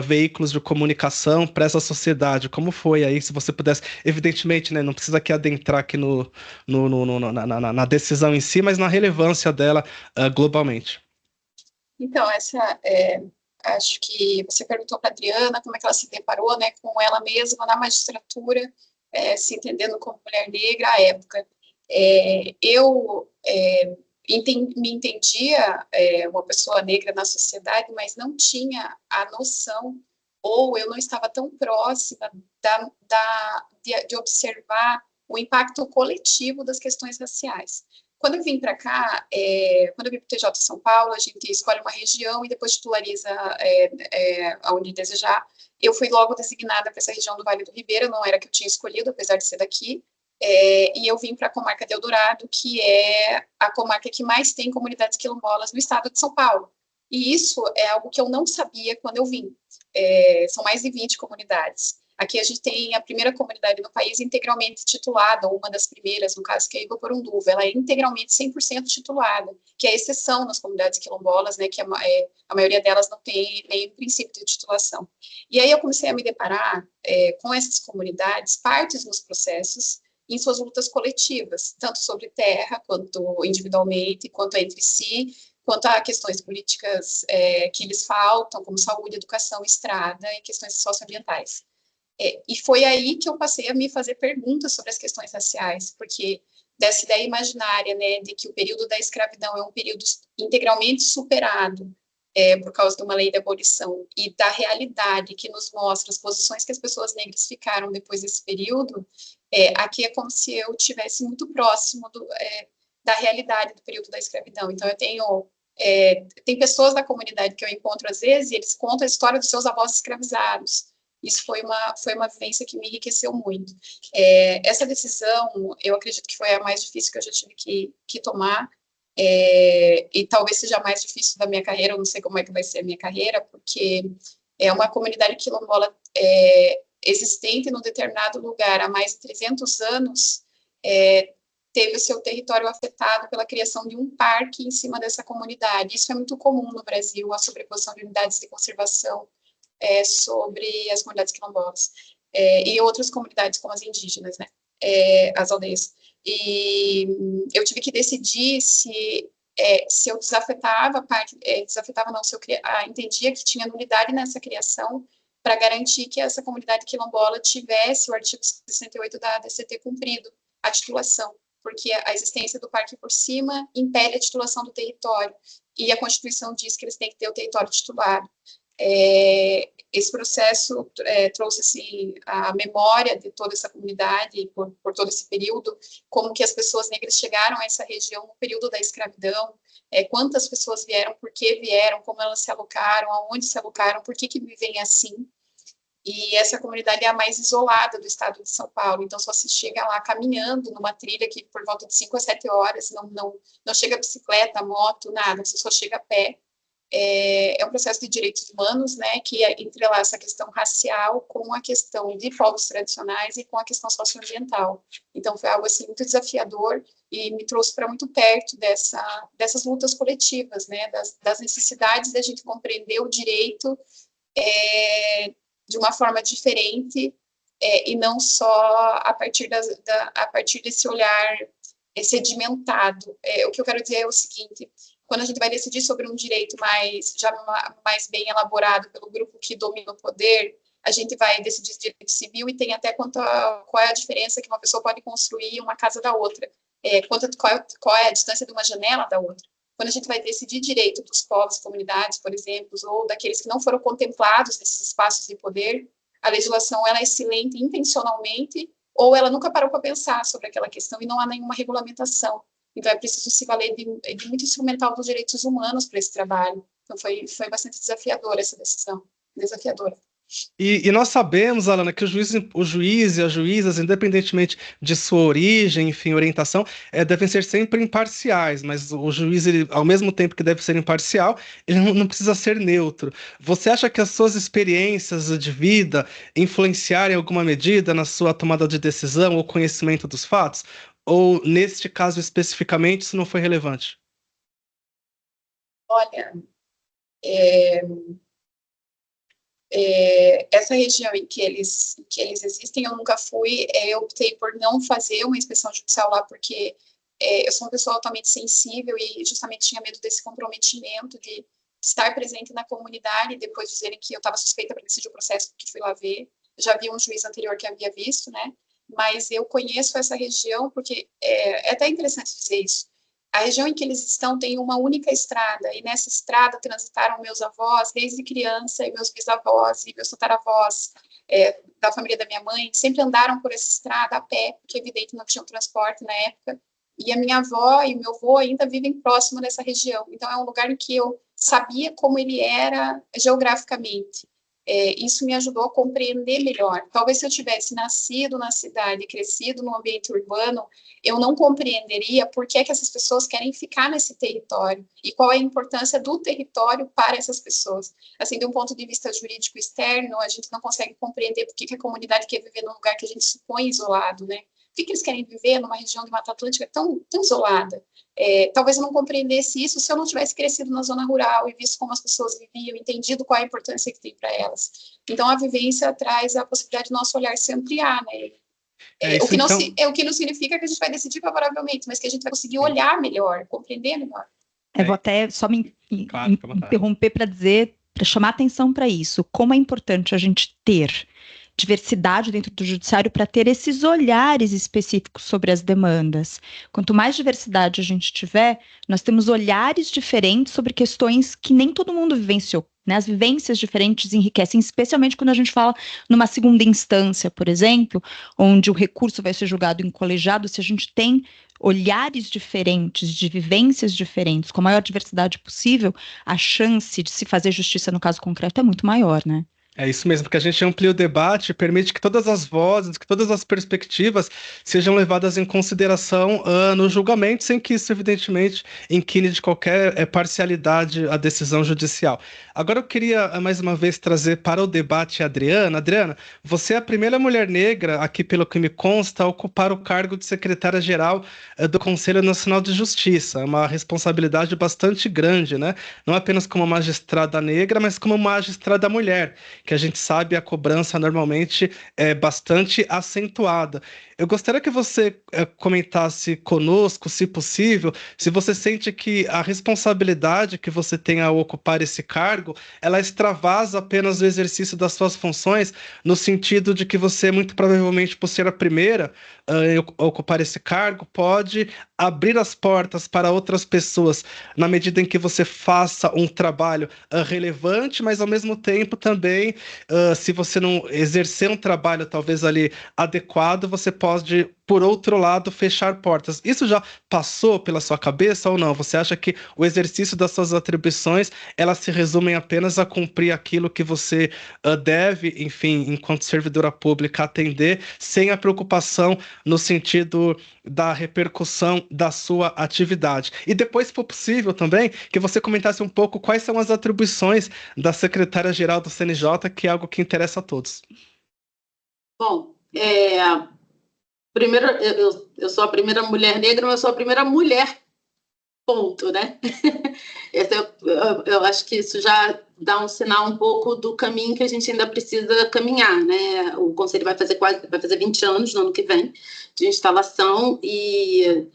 veículos de comunicação para essa sociedade. Como foi aí? Se você pudesse, evidentemente, né, não precisa aqui adentrar aqui na decisão em si, mas na relevância dela globalmente. Então, acho que você perguntou para a Adriana como é que ela se deparou, né, com ela mesma na magistratura, se entendendo como mulher negra à época. Eu me entendia uma pessoa negra na sociedade, mas não tinha a noção, ou eu não estava tão próxima de observar o impacto coletivo das questões raciais. Quando eu vim para cá, quando eu vim para o TJ São Paulo, a gente escolhe uma região e depois titulariza aonde desejar. Eu fui logo designada para essa região do Vale do Ribeira, não era que eu tinha escolhido, apesar de ser daqui. E eu vim para a comarca de Eldorado, que é a comarca que mais tem comunidades quilombolas no estado de São Paulo. E isso é algo que eu não sabia quando eu vim. São mais de 20 comunidades. Aqui a gente tem a primeira comunidade no país integralmente titulada, ou uma das primeiras, no caso, que é a Igoporunduva. Ela é integralmente 100% titulada, que é a exceção nas comunidades quilombolas, né, que a maioria delas não tem nenhum princípio de titulação. E aí eu comecei a me deparar com essas comunidades, partes nos processos, em suas lutas coletivas, tanto sobre terra, quanto individualmente, quanto entre si, quanto a questões políticas que lhes faltam, como saúde, educação, estrada e questões socioambientais. E foi aí que eu passei a me fazer perguntas sobre as questões raciais, porque dessa ideia imaginária, né, de que o período da escravidão é um período integralmente superado por causa de uma lei de abolição, e da realidade que nos mostra as posições que as pessoas negras ficaram depois desse período, aqui é como se eu estivesse muito próximo da realidade do período da escravidão. Então, eu tem pessoas da comunidade que eu encontro às vezes, e eles contam a história dos seus avós escravizados. Isso foi uma vivência que me enriqueceu muito. Essa decisão, eu acredito que foi a mais difícil que eu já tive que tomar, e talvez seja a mais difícil da minha carreira. Eu não sei como é que vai ser a minha carreira, porque é uma comunidade quilombola existente num determinado lugar há mais de 300 anos, teve o seu território afetado pela criação de um parque em cima dessa comunidade. Isso é muito comum no Brasil, a sobreposição de unidades de conservação sobre as comunidades quilombolas, e outras comunidades como as indígenas, né, as aldeias. E eu tive que decidir se eu desafetava se eu entendia que tinha nulidade nessa criação, para garantir que essa comunidade quilombola tivesse o artigo 68 da ADCT cumprido, a titulação, porque a existência do parque por cima impede a titulação do território, e a Constituição diz que eles têm que ter o território titulado. Esse processo trouxe assim, a memória de toda essa comunidade por todo esse período, como que as pessoas negras chegaram a essa região no período da escravidão, quantas pessoas vieram, por que vieram, como elas se alocaram, aonde se alocaram, por que vivem assim. E essa comunidade é a mais isolada do estado de São Paulo, então só se chega lá caminhando numa trilha que por volta de 5 a 7 horas, não chega bicicleta, moto, nada, você só chega a pé. É um processo de direitos humanos, né, que entrelaça a questão racial com a questão de povos tradicionais e com a questão socioambiental. Então, foi algo assim muito desafiador e me trouxe para muito perto dessas lutas coletivas, né, das necessidades da gente compreender o direito de uma forma diferente, e não só a partir desse olhar sedimentado. O que eu quero dizer é o seguinte: quando a gente vai decidir sobre um direito mais bem elaborado pelo grupo que domina o poder, a gente vai decidir direito civil e tem até qual é a diferença que uma pessoa pode construir uma casa da outra, qual é a distância de uma janela da outra. Quando a gente vai decidir direito dos povos, comunidades, por exemplo, ou daqueles que não foram contemplados nesses espaços de poder, a legislação ela é silente intencionalmente, ou ela nunca parou para pensar sobre aquela questão e não há nenhuma regulamentação. Então, é preciso se valer de muito instrumental dos direitos humanos para esse trabalho. Então, foi bastante desafiadora essa decisão, desafiadora. E nós sabemos, Alana, que o juiz e as juízas, independentemente de sua origem, enfim, orientação, devem ser sempre imparciais, mas o juiz, ele, ao mesmo tempo que deve ser imparcial, ele não precisa ser neutro. Você acha que as suas experiências de vida influenciaram em alguma medida na sua tomada de decisão ou conhecimento dos fatos? Ou, neste caso especificamente, isso não foi relevante? Olha, essa região em que eles existem, eu nunca fui. Eu optei por não fazer uma inspeção judicial lá, porque eu sou uma pessoa altamente sensível e justamente tinha medo desse comprometimento de estar presente na comunidade e depois dizerem que eu estava suspeita para decidir o processo, porque fui lá ver. Eu já vi um juiz anterior que havia visto, né? Mas eu conheço essa região porque é até interessante dizer isso. A região em que eles estão tem uma única estrada, e nessa estrada transitaram meus avós desde criança, e meus bisavós e meus tataravós da família da minha mãe, sempre andaram por essa estrada a pé, porque é evidente não tinham transporte na época, e a minha avó e o meu avô ainda vivem próximo dessa região. Então é um lugar em que eu sabia como ele era geograficamente. Isso me ajudou a compreender melhor. Talvez se eu tivesse nascido na cidade, crescido no ambiente urbano, eu não compreenderia por que essas pessoas querem ficar nesse território e qual é a importância do território para essas pessoas. Assim, de um ponto de vista jurídico externo, a gente não consegue compreender por que a comunidade quer viver num lugar que a gente supõe isolado, né? Por que eles querem viver numa região de Mata Atlântica tão isolada? Talvez eu não compreendesse isso se eu não tivesse crescido na zona rural e visto como as pessoas viviam, entendido qual é a importância que tem para elas. Então, a vivência traz a possibilidade de nosso olhar se ampliar, né? O que não significa que a gente vai decidir favoravelmente, mas que a gente vai conseguir olhar melhor, compreender melhor. Eu vou até só me interromper para chamar atenção para isso. Como é importante a gente ter diversidade dentro do judiciário para ter esses olhares específicos sobre as demandas. Quanto mais diversidade a gente tiver, nós temos olhares diferentes sobre questões que nem todo mundo vivenciou, né? As vivências diferentes enriquecem, especialmente quando a gente fala numa segunda instância, por exemplo, onde o recurso vai ser julgado em colegiado. Se a gente tem olhares diferentes, de vivências diferentes, com a maior diversidade possível, a chance de se fazer justiça no caso concreto é muito maior, né? É isso mesmo, porque a gente amplia o debate, permite que todas as vozes, que todas as perspectivas sejam levadas em consideração no julgamento, sem que isso, evidentemente, inquine de qualquer parcialidade a decisão judicial. Agora eu queria, mais uma vez, trazer para o debate a Adriana. Adriana, você é a primeira mulher negra, aqui pelo que me consta, a ocupar o cargo de secretária-geral do Conselho Nacional de Justiça. É uma responsabilidade bastante grande, né? Não apenas como magistrada negra, mas como magistrada mulher, que a gente sabe a cobrança normalmente é bastante acentuada. Eu gostaria que você comentasse conosco, se possível, se você sente que a responsabilidade que você tem ao ocupar esse cargo, ela extravasa apenas o exercício das suas funções, no sentido de que você, muito provavelmente, por ser a primeira a ocupar esse cargo, pode abrir as portas para outras pessoas, na medida em que você faça um trabalho relevante, mas ao mesmo tempo também, se você não exercer um trabalho talvez ali adequado, você pode, por outro lado, fechar portas. Isso já passou pela sua cabeça ou não? Você acha que o exercício das suas atribuições, elas se resumem apenas a cumprir aquilo que você deve, enfim, enquanto servidora pública, atender, sem a preocupação no sentido da repercussão da sua atividade? E depois, se for possível também, que você comentasse um pouco quais são as atribuições da secretária-geral do CNJ, que é algo que interessa a todos. Bom, primeiro, eu sou a primeira mulher negra, mas eu sou a primeira mulher, ponto, né? Eu acho que isso já dá um sinal um pouco do caminho que a gente ainda precisa caminhar, né? O Conselho vai fazer 20 anos no ano que vem de instalação e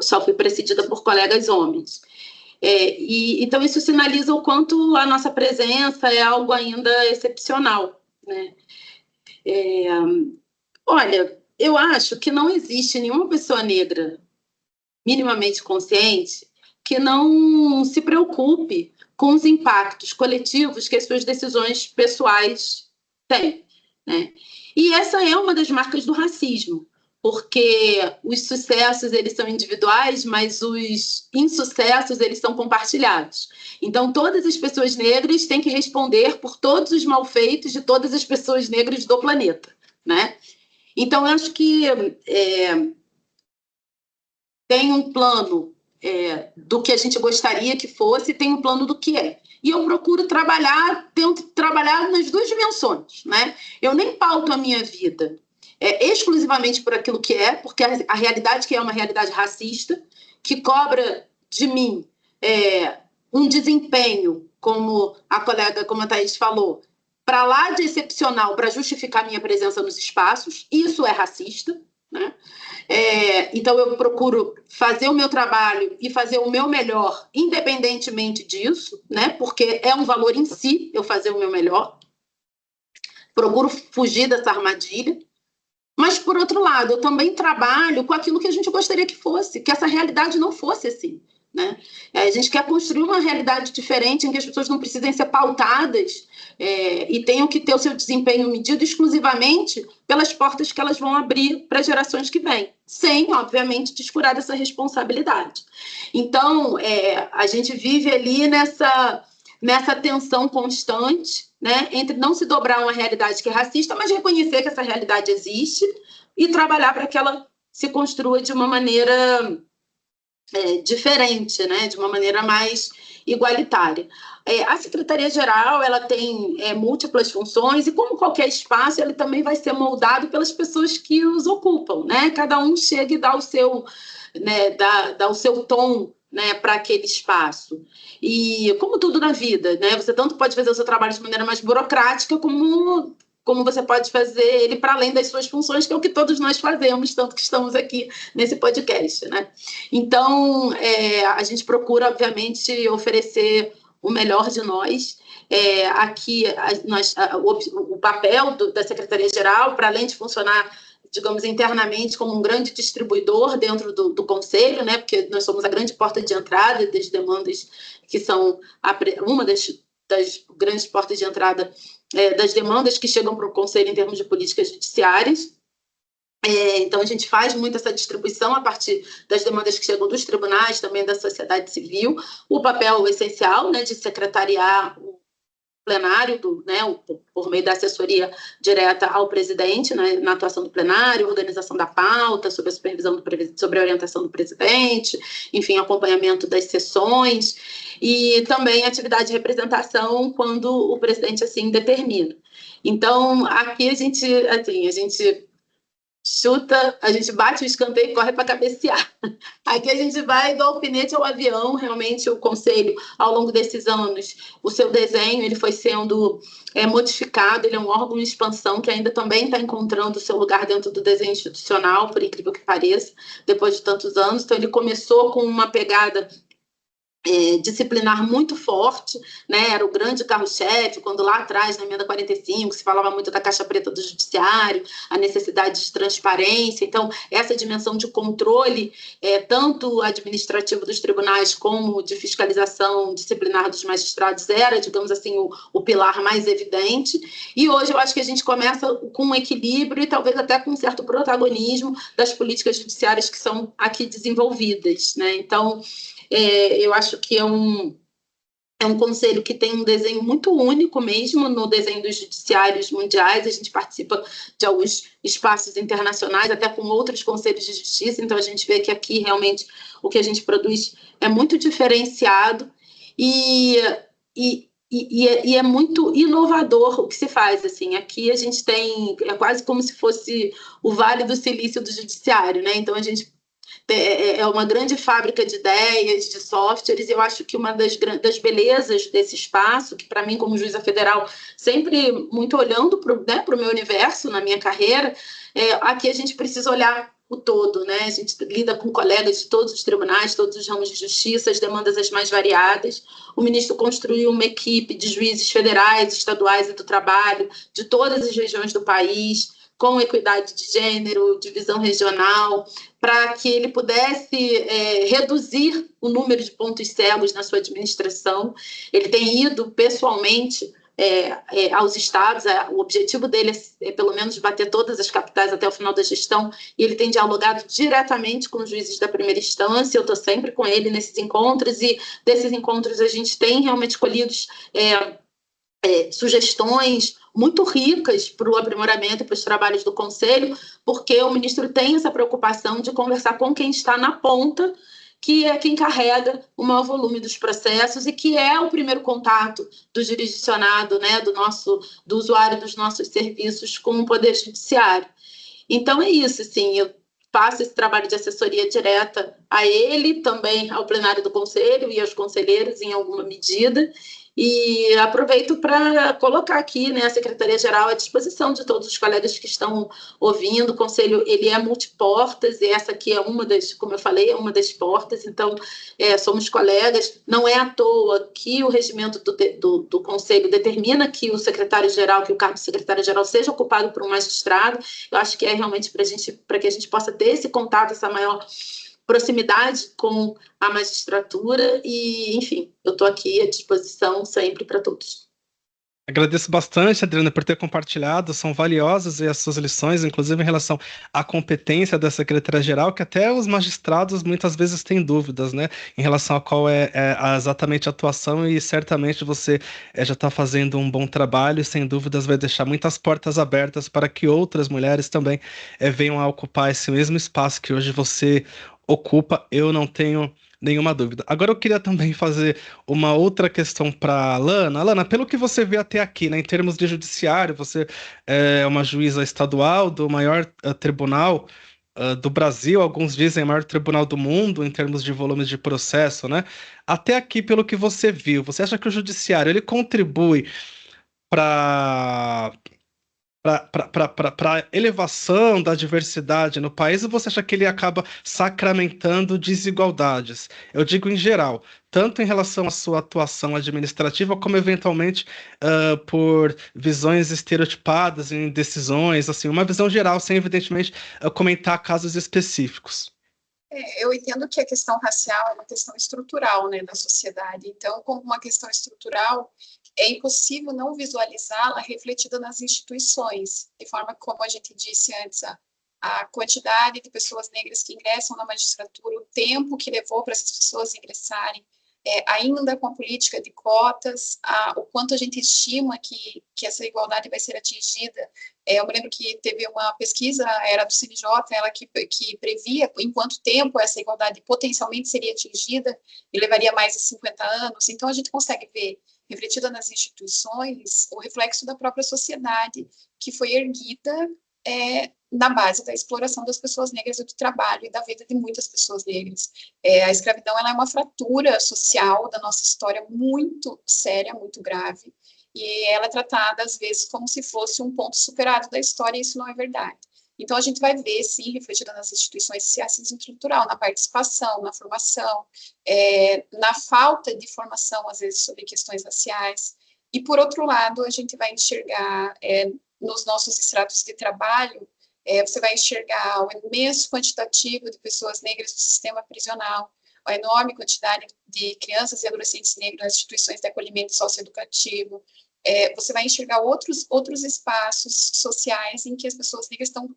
só fui precedida por colegas homens. Então, isso sinaliza o quanto a nossa presença é algo ainda excepcional, né? Olha, eu acho que não existe nenhuma pessoa negra minimamente consciente que não se preocupe com os impactos coletivos que as suas decisões pessoais têm, né? E essa é uma das marcas do racismo, porque os sucessos, eles são individuais, mas os insucessos, eles são compartilhados. Então, todas as pessoas negras têm que responder por todos os malfeitos de todas as pessoas negras do planeta, né? Então, eu acho que tem um plano do que a gente gostaria que fosse, e tem um plano do que é. E eu procuro tento trabalhar nas duas dimensões, né? Eu nem pauto a minha vida exclusivamente por aquilo que é, porque a realidade que é uma realidade racista, que cobra de mim um desempenho, como a Thaís falou, para lá de excepcional para justificar minha presença nos espaços. Isso é racista, né? Então eu procuro fazer o meu trabalho e fazer o meu melhor independentemente disso, né? Porque é um valor em si eu fazer o meu melhor. Procuro fugir dessa armadilha. Mas, por outro lado, eu também trabalho com aquilo que a gente gostaria que fosse, que essa realidade não fosse assim, né? A gente quer construir uma realidade diferente em que as pessoas não precisem ser pautadas e tenham que ter o seu desempenho medido exclusivamente pelas portas que elas vão abrir para as gerações que vêm, sem, obviamente, descurar dessa responsabilidade. Então, a gente vive ali nessa tensão constante, né, entre não se dobrar a uma realidade que é racista, mas reconhecer que essa realidade existe e trabalhar para que ela se construa de uma maneira diferente, né, de uma maneira mais igualitária. A Secretaria-Geral ela tem múltiplas funções e, como qualquer espaço, ele também vai ser moldado pelas pessoas que os ocupam, né? Cada um chega e dá o seu, né, dá o seu tom, né, para aquele espaço. E, como tudo na vida, né, você tanto pode fazer o seu trabalho de maneira mais burocrática, como você pode fazer ele para além das suas funções, que é o que todos nós fazemos, tanto que estamos aqui nesse podcast, né? Então, a gente procura, obviamente, oferecer o melhor de nós. Aqui, o papel da Secretaria-Geral, para além de funcionar, digamos, internamente como um grande distribuidor dentro do Conselho, né, porque nós somos a grande porta de entrada das demandas que são uma das grandes portas de entrada das demandas que chegam para o Conselho em termos de políticas judiciárias. Então, a gente faz muito essa distribuição a partir das demandas que chegam dos tribunais, também da sociedade civil. O papel essencial, né, de secretariar o plenário, por meio da assessoria direta ao presidente, né, na atuação do plenário, organização da pauta, sob a supervisão, sobre a orientação do presidente, enfim, acompanhamento das sessões, e também atividade de representação quando o presidente assim determina. Então, aqui a gente chuta, a gente bate o escanteio e corre para cabecear. Aqui a gente vai do alfinete ao avião. Realmente o Conselho, ao longo desses anos, o seu desenho ele foi sendo modificado, ele é um órgão em expansão que ainda também está encontrando o seu lugar dentro do desenho institucional, por incrível que pareça, depois de tantos anos. Então, ele começou com uma pegada disciplinar muito forte, né? Era o grande carro-chefe, quando lá atrás, na emenda 45, se falava muito da caixa preta do judiciário, a necessidade de transparência. Então, essa dimensão de controle, tanto administrativo dos tribunais como de fiscalização disciplinar dos magistrados, era, digamos assim, o pilar mais evidente. E hoje eu acho que a gente começa com um equilíbrio e talvez até com um certo protagonismo das políticas judiciárias que são aqui desenvolvidas, né? Então, eu acho que é um conselho que tem um desenho muito único mesmo no desenho dos judiciários mundiais. A gente participa de alguns espaços internacionais, até com outros conselhos de justiça, então a gente vê que aqui realmente o que a gente produz é muito diferenciado e é muito inovador o que se faz. Assim, aqui a gente tem, quase como se fosse o Vale do Silício do Judiciário, né? Então a gente é uma grande fábrica de ideias, de softwares, e eu acho que uma das belezas desse espaço, que para mim, como juíza federal, sempre muito olhando para o meu universo, na minha carreira, aqui a gente precisa olhar o todo, né? A gente lida com colegas de todos os tribunais, todos os ramos de justiça, as demandas as mais variadas. O ministro construiu uma equipe de juízes federais, estaduais e do trabalho, de todas as regiões do país, com equidade de gênero, divisão regional, para que ele pudesse reduzir o número de pontos cegos na sua administração. Ele tem ido pessoalmente aos estados, o objetivo dele é pelo menos bater todas as capitais até o final da gestão, e ele tem dialogado diretamente com os juízes da primeira instância. Eu estou sempre com ele nesses encontros, e desses encontros a gente tem realmente colhido sugestões muito ricas para o aprimoramento e para os trabalhos do Conselho, porque o ministro tem essa preocupação de conversar com quem está na ponta, que é quem carrega o maior volume dos processos e que é o primeiro contato do jurisdicionado, né, do usuário dos nossos serviços com o Poder Judiciário. Então, é isso, assim, eu faço esse trabalho de assessoria direta a ele, também ao plenário do Conselho e aos conselheiros, em alguma medida, e aproveito para colocar aqui, né, a Secretaria-Geral à disposição de todos os colegas que estão ouvindo. O Conselho ele é multiportas, e essa aqui é uma das, como eu falei, é uma das portas. Então, somos colegas. Não é à toa que o regimento do Conselho determina que o secretário-geral, que o cargo de secretário-geral seja ocupado por um magistrado. Eu acho que é realmente para que a gente possa ter esse contato, essa maior proximidade com a magistratura, e, enfim, eu estou aqui à disposição sempre para todos. Agradeço bastante, Adriana, por ter compartilhado. São valiosas as suas lições, inclusive em relação à competência da Secretaria-Geral, que até os magistrados muitas vezes têm dúvidas, né, em relação a qual exatamente a atuação, e certamente você já está fazendo um bom trabalho e, sem dúvidas, vai deixar muitas portas abertas para que outras mulheres também venham a ocupar esse mesmo espaço que hoje você ocupa. Eu não tenho nenhuma dúvida. Agora eu queria também fazer uma outra questão para a Lana. Lana, pelo que você vê até aqui, né, em termos de judiciário, você é uma juíza estadual do maior tribunal do Brasil, alguns dizem o maior tribunal do mundo em termos de volumes de processo, né? Até aqui, pelo que você viu, você acha que o judiciário ele contribui para para elevação da diversidade no país, ou você acha que ele acaba sacramentando desigualdades? Eu digo em geral, tanto em relação à sua atuação administrativa, como eventualmente por visões estereotipadas em decisões, assim, uma visão geral, sem evidentemente comentar casos específicos. Eu entendo que a questão racial é uma questão estrutural, né, da sociedade. Então, como uma questão estrutural, é impossível não visualizá-la refletida nas instituições, de forma que, como a gente disse antes, a quantidade de pessoas negras que ingressam na magistratura, o tempo que levou para essas pessoas ingressarem, ainda com a política de cotas, o quanto a gente estima que essa igualdade vai ser atingida. Eu me lembro que teve uma pesquisa, era do CNJ, ela que previa em quanto tempo essa igualdade potencialmente seria atingida, e levaria mais de 50 anos. Então, a gente consegue ver, refletida nas instituições, o reflexo da própria sociedade, que foi erguida na base da exploração das pessoas negras do trabalho e da vida de muitas pessoas negras. A escravidão ela é uma fratura social da nossa história muito séria, muito grave, e ela é tratada, às vezes, como se fosse um ponto superado da história, e isso não é verdade. Então, a gente vai ver, sim, refletido nas instituições, esse racismo estrutural, na participação, na formação, na falta de formação, às vezes, sobre questões raciais. E, por outro lado, a gente vai enxergar nos nossos estratos de trabalho, você vai enxergar o imenso quantitativo de pessoas negras no sistema prisional, a enorme quantidade de crianças e adolescentes negros nas instituições de acolhimento socioeducativo. Você vai enxergar outros espaços sociais em que as pessoas negras estão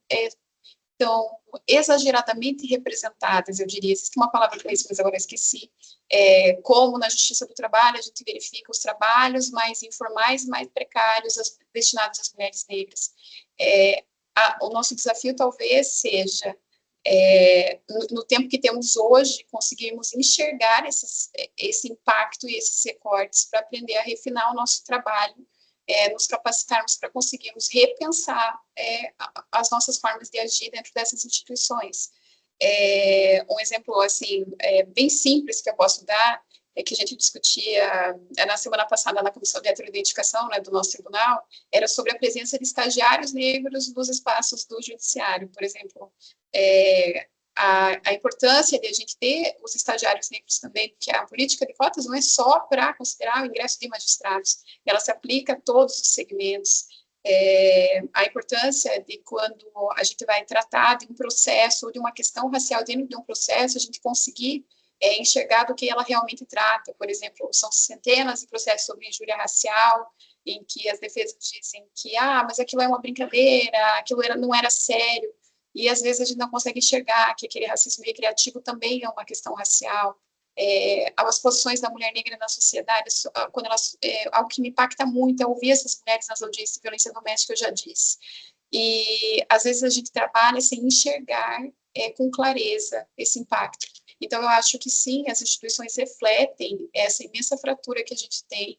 exageradamente representadas, eu diria. Existe uma palavra para isso, mas agora eu esqueci. Como na Justiça do Trabalho, a gente verifica os trabalhos mais informais, mais precários, destinados às mulheres negras. O nosso desafio talvez seja, no tempo que temos hoje, conseguirmos enxergar esse impacto e esses recortes para aprender a refinar o nosso trabalho, nos capacitarmos para conseguirmos repensar as nossas formas de agir dentro dessas instituições. Um exemplo assim, bem simples que eu posso dar que a gente discutia na semana passada na Comissão de Heteroidentificação, né, do nosso tribunal, era sobre a presença de estagiários negros nos espaços do judiciário. Por exemplo, a importância de a gente ter os estagiários negros também, porque a política de cotas não é só para considerar o ingresso de magistrados, ela se aplica a todos os segmentos. A importância de quando a gente vai tratar de um processo ou de uma questão racial dentro de um processo, a gente conseguir enxergar do que ela realmente trata. Por exemplo, são centenas de processos sobre injúria racial, em que as defesas dizem que, mas aquilo é uma brincadeira, aquilo não era sério, e às vezes a gente não consegue enxergar que aquele racismo recreativo também é uma questão racial. As posições da mulher negra na sociedade, quando elas, algo que me impacta muito é ouvir essas mulheres nas audiências de violência doméstica, eu já disse. E às vezes a gente trabalha sem enxergar com clareza esse impacto. Então, eu acho que sim, as instituições refletem essa imensa fratura que a gente tem.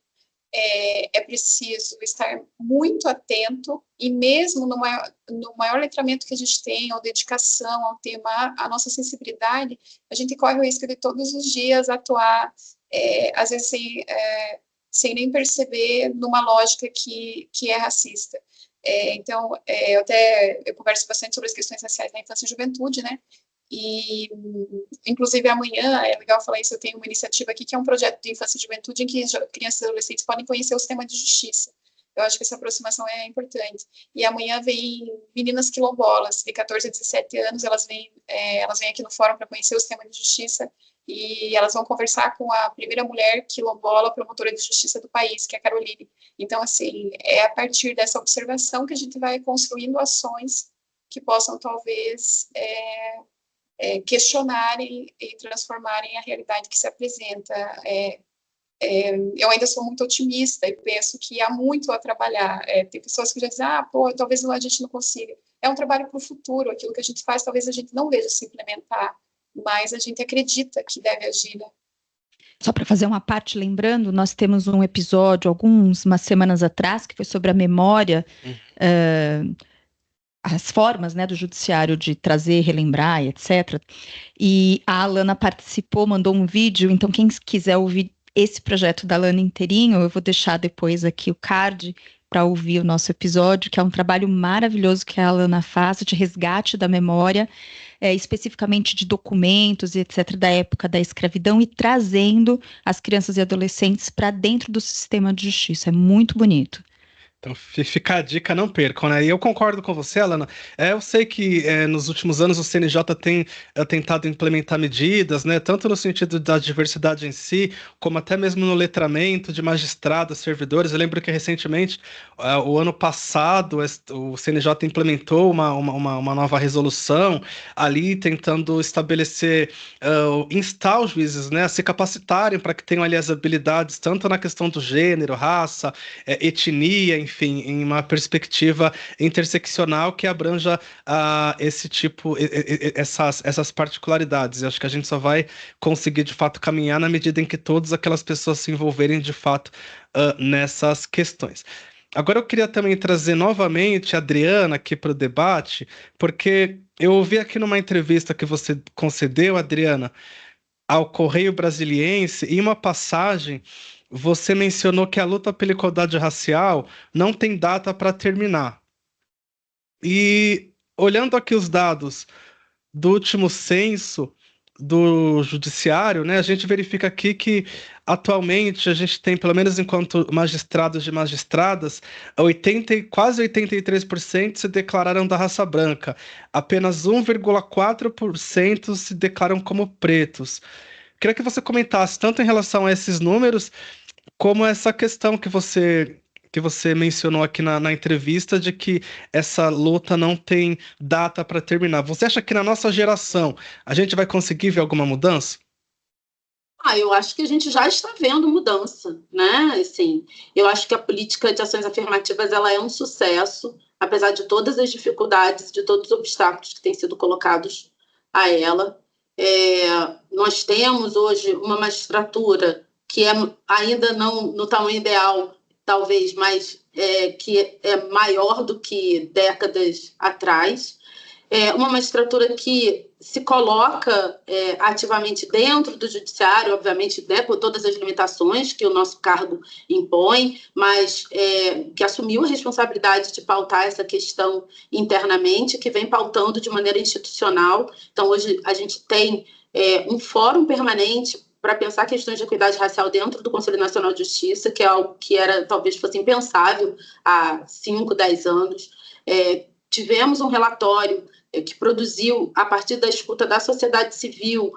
É preciso estar muito atento, e mesmo no maior letramento que a gente tem, ou dedicação ao tema, a nossa sensibilidade, a gente corre o risco de todos os dias atuar, às vezes sem nem perceber, numa lógica que é racista. Então, eu converso bastante sobre as questões raciais na infância e juventude, né? E, inclusive, amanhã, é legal falar isso, eu tenho uma iniciativa aqui que é um projeto de infância e juventude em que crianças e adolescentes podem conhecer o sistema de justiça. Eu acho que essa aproximação é importante. E amanhã vem meninas quilombolas, de 14 a 17 anos, elas vêm aqui no fórum para conhecer o sistema de justiça, e elas vão conversar com a primeira mulher quilombola promotora de justiça do país, que é a Caroline. Então, assim, é a partir dessa observação que a gente vai construindo ações que possam, talvez, questionarem e transformarem a realidade que se apresenta. Eu ainda sou muito otimista e penso que há muito a trabalhar. Tem pessoas que já dizem, talvez a gente não consiga. É um trabalho para o futuro, aquilo que a gente faz, talvez a gente não veja se implementar, mas a gente acredita que deve agir, né? Só para fazer uma parte, lembrando, nós temos um episódio, umas semanas atrás, que foi sobre a memória, as formas, né, do judiciário de trazer, relembrar, etc. E a Alana participou, mandou um vídeo, então quem quiser ouvir esse projeto da Alana inteirinho, eu vou deixar depois aqui o card para ouvir o nosso episódio, que é um trabalho maravilhoso que a Alana faz de resgate da memória, especificamente de documentos e etc. da época da escravidão e trazendo as crianças e adolescentes para dentro do sistema de justiça. É muito bonito. Então fica a dica, não percam, né? E eu concordo com você, Alana. Eu sei que nos últimos anos o CNJ tem tentado implementar medidas, né? Tanto no sentido da diversidade em si, como até mesmo no letramento de magistrados, servidores. Eu lembro que recentemente, o ano passado, o CNJ implementou uma nova resolução ali, tentando estabelecer, instar os juízes, né, a se capacitarem para que tenham ali as habilidades, tanto na questão do gênero, raça, etnia, enfim, em uma perspectiva interseccional que abranja esse tipo, essas particularidades. Eu acho que a gente só vai conseguir, de fato, caminhar na medida em que todas aquelas pessoas se envolverem, de fato, nessas questões. Agora eu queria também trazer novamente a Adriana aqui para o debate, porque eu ouvi aqui numa entrevista que você concedeu, Adriana, ao Correio Brasiliense, em uma passagem você mencionou que a luta pela igualdade racial não tem data para terminar. E olhando aqui os dados do último censo do judiciário, né, a gente verifica aqui que atualmente a gente tem, pelo menos enquanto magistrados e magistradas, quase 83% se declararam da raça branca, apenas 1,4% se declaram como pretos. Queria que você comentasse tanto em relação a esses números, como essa questão que você mencionou aqui na entrevista, de que essa luta não tem data para terminar. Você acha que na nossa geração a gente vai conseguir ver alguma mudança? Eu acho que a gente já está vendo mudança, né? Assim, eu acho que a política de ações afirmativas ela é um sucesso, apesar de todas as dificuldades, de todos os obstáculos que têm sido colocados a ela. Nós temos hoje uma magistratura que é ainda não no tamanho ideal, talvez, mas que é maior do que décadas atrás. Uma magistratura que se coloca ativamente dentro do judiciário, obviamente, né, com todas as limitações que o nosso cargo impõe, mas que assumiu a responsabilidade de pautar essa questão internamente, que vem pautando de maneira institucional. Então, hoje a gente tem um fórum permanente para pensar questões de equidade racial dentro do Conselho Nacional de Justiça, que é algo que talvez fosse impensável há 5, 10 anos. Tivemos um relatório que produziu, a partir da escuta da sociedade civil,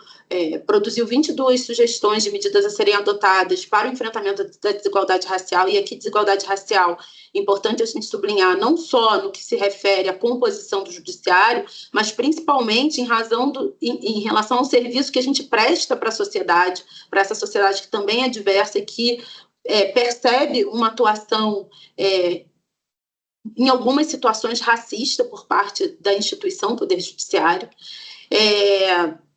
produziu 22 sugestões de medidas a serem adotadas para o enfrentamento da desigualdade racial, e aqui desigualdade racial, importante a gente sublinhar, não só no que se refere à composição do judiciário, mas principalmente em relação ao serviço que a gente presta para a sociedade, para essa sociedade que também é diversa e que percebe uma atuação em algumas situações racista por parte da instituição Poder Judiciário.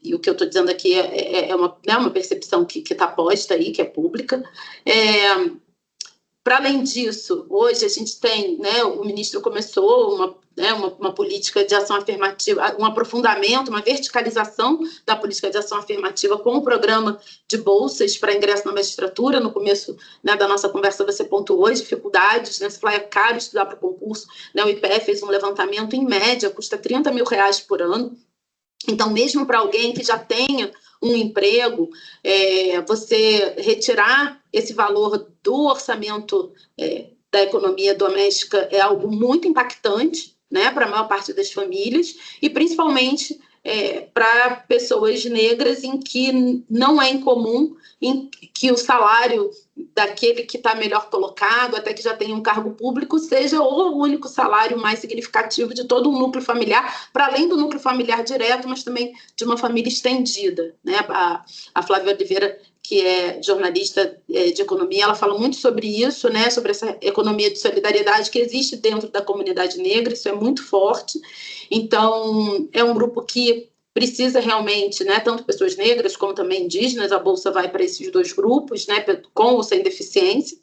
E o que eu estou dizendo aqui é uma percepção que está posta aí, que é pública. Para além disso, hoje a gente tem, né, o ministro começou uma política de ação afirmativa, um aprofundamento, uma verticalização da política de ação afirmativa com o programa de bolsas para ingresso na magistratura. No começo, né, da nossa conversa você pontuou as dificuldades, né, você falou, é caro estudar para o concurso, né, o IPE fez um levantamento, em média, custa R$30 mil por ano. Então, mesmo para alguém que já tenha um emprego, você retirar esse valor do orçamento da economia doméstica é algo muito impactante, né, para a maior parte das famílias, e principalmente para pessoas negras em que não é incomum em que o salário daquele que está melhor colocado, até que já tem um cargo público, seja o único salário mais significativo de todo um núcleo familiar, para além do núcleo familiar direto, mas também de uma família estendida, né? A Flávia Oliveira, que é jornalista de economia, ela fala muito sobre isso, né? Sobre essa economia de solidariedade que existe dentro da comunidade negra, isso é muito forte. Então, é um grupo que precisa realmente, né, tanto pessoas negras como também indígenas, a Bolsa vai para esses dois grupos, né, com ou sem deficiência.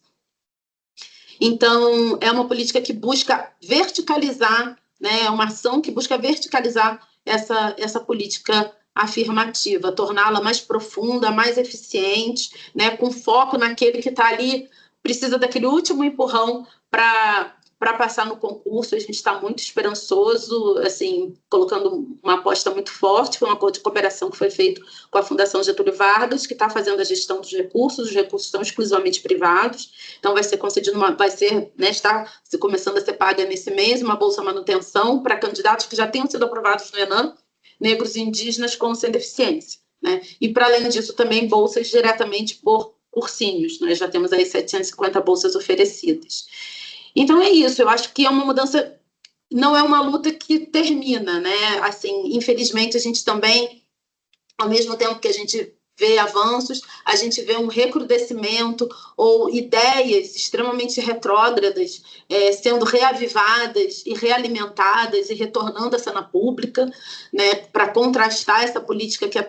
Então, é uma política que busca verticalizar, né, é uma ação que busca verticalizar essa política afirmativa, torná-la mais profunda, mais eficiente, né, com foco naquele que está ali, precisa daquele último empurrão para passar no concurso. A gente está muito esperançoso, assim, colocando uma aposta muito forte. Foi um acordo de cooperação que foi feito com a Fundação Getúlio Vargas, que está fazendo a gestão dos recursos. Os recursos são exclusivamente privados, então vai ser concedido né, está começando a ser paga nesse mês uma bolsa manutenção para candidatos que já tenham sido aprovados no ENAM, negros e indígenas com sem deficiência, né? E para além disso também bolsas diretamente por cursinhos. Nós já temos aí 750 bolsas oferecidas. Então é isso, eu acho que é uma mudança, não é uma luta que termina, né? Assim, infelizmente a gente também, ao mesmo tempo que a gente vê avanços, a gente vê um recrudescimento ou ideias extremamente retrógradas sendo reavivadas e realimentadas e retornando à cena pública, né, para contrastar essa política que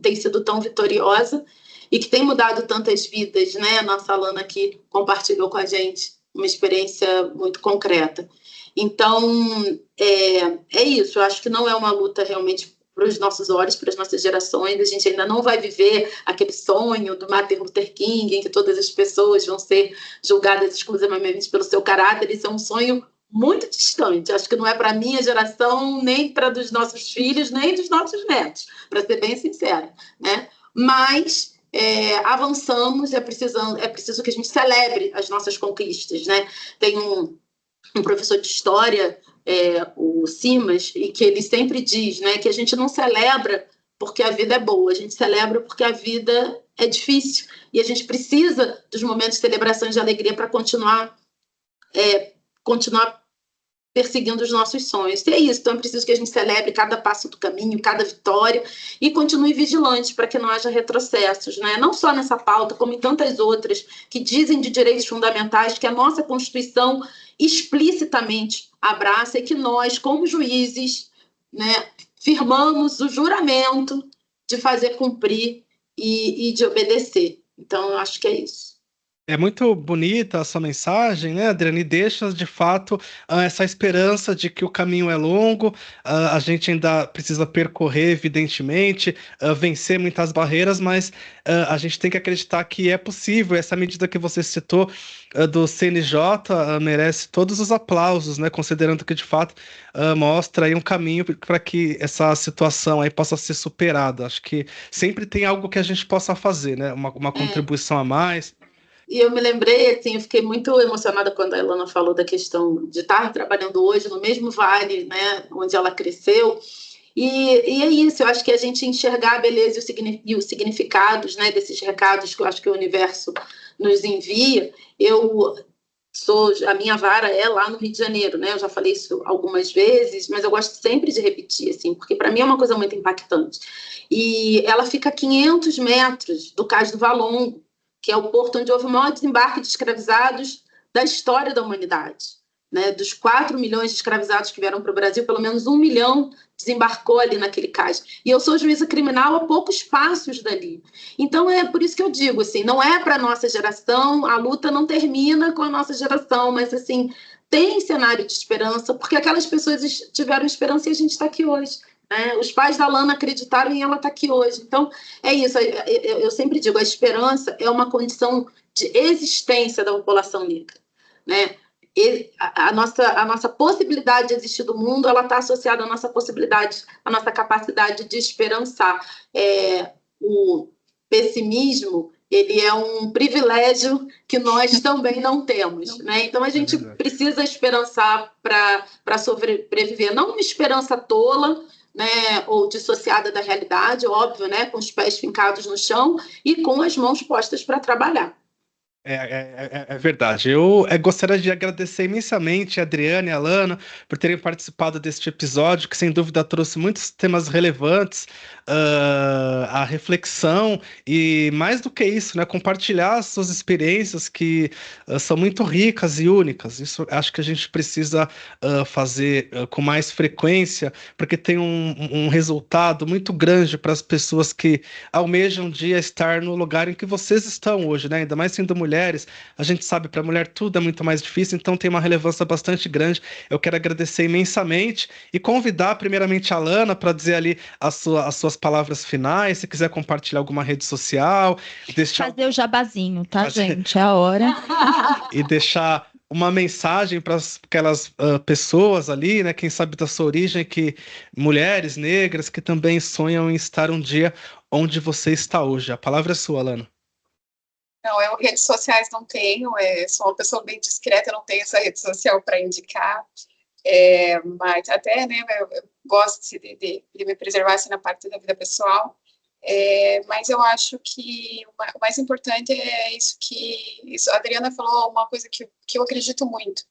tem sido tão vitoriosa e que tem mudado tantas vidas, né? A nossa Alana aqui compartilhou com a gente uma experiência muito concreta. Então, é isso. Eu acho que não é uma luta realmente para os nossos olhos, para as nossas gerações. A gente ainda não vai viver aquele sonho do Martin Luther King, em que todas as pessoas vão ser julgadas exclusivamente pelo seu caráter. Isso é um sonho muito distante. Acho que não é para a minha geração, nem para dos nossos filhos, nem dos nossos netos, para ser bem sincera, né? Mas avançamos, é preciso que a gente celebre as nossas conquistas, né? Tem um professor de história, o Simas, e que ele sempre diz, né, que a gente não celebra porque a vida é boa, a gente celebra porque a vida é difícil e a gente precisa dos momentos de celebração e de alegria para continuar perseguindo os nossos sonhos. E é isso, então é preciso que a gente celebre cada passo do caminho, cada vitória, e continue vigilante para que não haja retrocessos, né? Não só nessa pauta, como em tantas outras que dizem de direitos fundamentais que a nossa Constituição explicitamente abraça e que nós, como juízes, né, firmamos o juramento de fazer cumprir e de obedecer. Então, eu acho que é isso. É muito bonita a sua mensagem, né, Adriana? E deixa, de fato, essa esperança de que o caminho é longo, a gente ainda precisa percorrer, evidentemente, vencer muitas barreiras, mas a gente tem que acreditar que é possível. Essa medida que você citou do CNJ merece todos os aplausos, né, considerando que, de fato, mostra aí um caminho para que essa situação aí possa ser superada. Acho que sempre tem algo que a gente possa fazer, né, uma contribuição a mais. E eu me lembrei, assim, eu fiquei muito emocionada quando a Ilana falou da questão de estar trabalhando hoje no mesmo vale, né, onde ela cresceu. E é isso, eu acho que a gente enxergar a beleza e os significados, né, desses recados que eu acho que o universo nos envia. A minha vara é lá no Rio de Janeiro, né? Eu já falei isso algumas vezes, mas eu gosto sempre de repetir, assim, porque para mim é uma coisa muito impactante. E ela fica a 500 metros do Cais do Valongo, que é o porto onde houve o maior desembarque de escravizados da história da humanidade. Né? Dos 4 milhões de escravizados que vieram para o Brasil, pelo menos 1 milhão desembarcou ali naquele cais. E eu sou juíza criminal a poucos passos dali. Então, é por isso que eu digo, assim, não é para a nossa geração, a luta não termina com a nossa geração, mas, assim, tem cenário de esperança, porque aquelas pessoas tiveram esperança e a gente está aqui hoje. Os pais da Alana acreditaram e ela está aqui hoje. Então, é isso. Eu sempre digo, a esperança é uma condição de existência da população negra. Né? A nossa possibilidade de existir do mundo, ela está associada à nossa possibilidade, à nossa capacidade de esperançar. O pessimismo, ele é um privilégio que nós também não temos. Né? Então, a gente precisa esperançar para sobreviver. Não uma esperança tola, né, ou dissociada da realidade, óbvio, né, com os pés fincados no chão e com as mãos postas para trabalhar. É verdade. Eu gostaria de agradecer imensamente a Adriana e a Alana por terem participado deste episódio, que sem dúvida trouxe muitos temas relevantes, a reflexão e, mais do que isso, né, compartilhar as suas experiências que são muito ricas e únicas. Isso acho que a gente precisa fazer com mais frequência, porque tem um resultado muito grande para as pessoas que almejam um dia estar no lugar em que vocês estão hoje, né? Ainda mais sendo mulheres, a gente sabe, para a mulher tudo é muito mais difícil, então tem uma relevância bastante grande. Eu quero agradecer imensamente e convidar primeiramente a Alana para dizer ali as suas palavras finais, se quiser compartilhar alguma rede social, fazer o jabazinho, tá, gente? É a hora. E deixar uma mensagem para aquelas pessoas ali, né? Quem sabe da sua origem, que mulheres negras que também sonham em estar um dia onde você está hoje. A palavra é sua, Alana. Não, eu redes sociais não tenho, sou uma pessoa bem discreta, não tenho essa rede social para indicar, mas até, né, eu gosto de me preservar assim, na parte da vida pessoal, mas eu acho que o mais importante é isso a Adriana falou, uma coisa que eu acredito muito,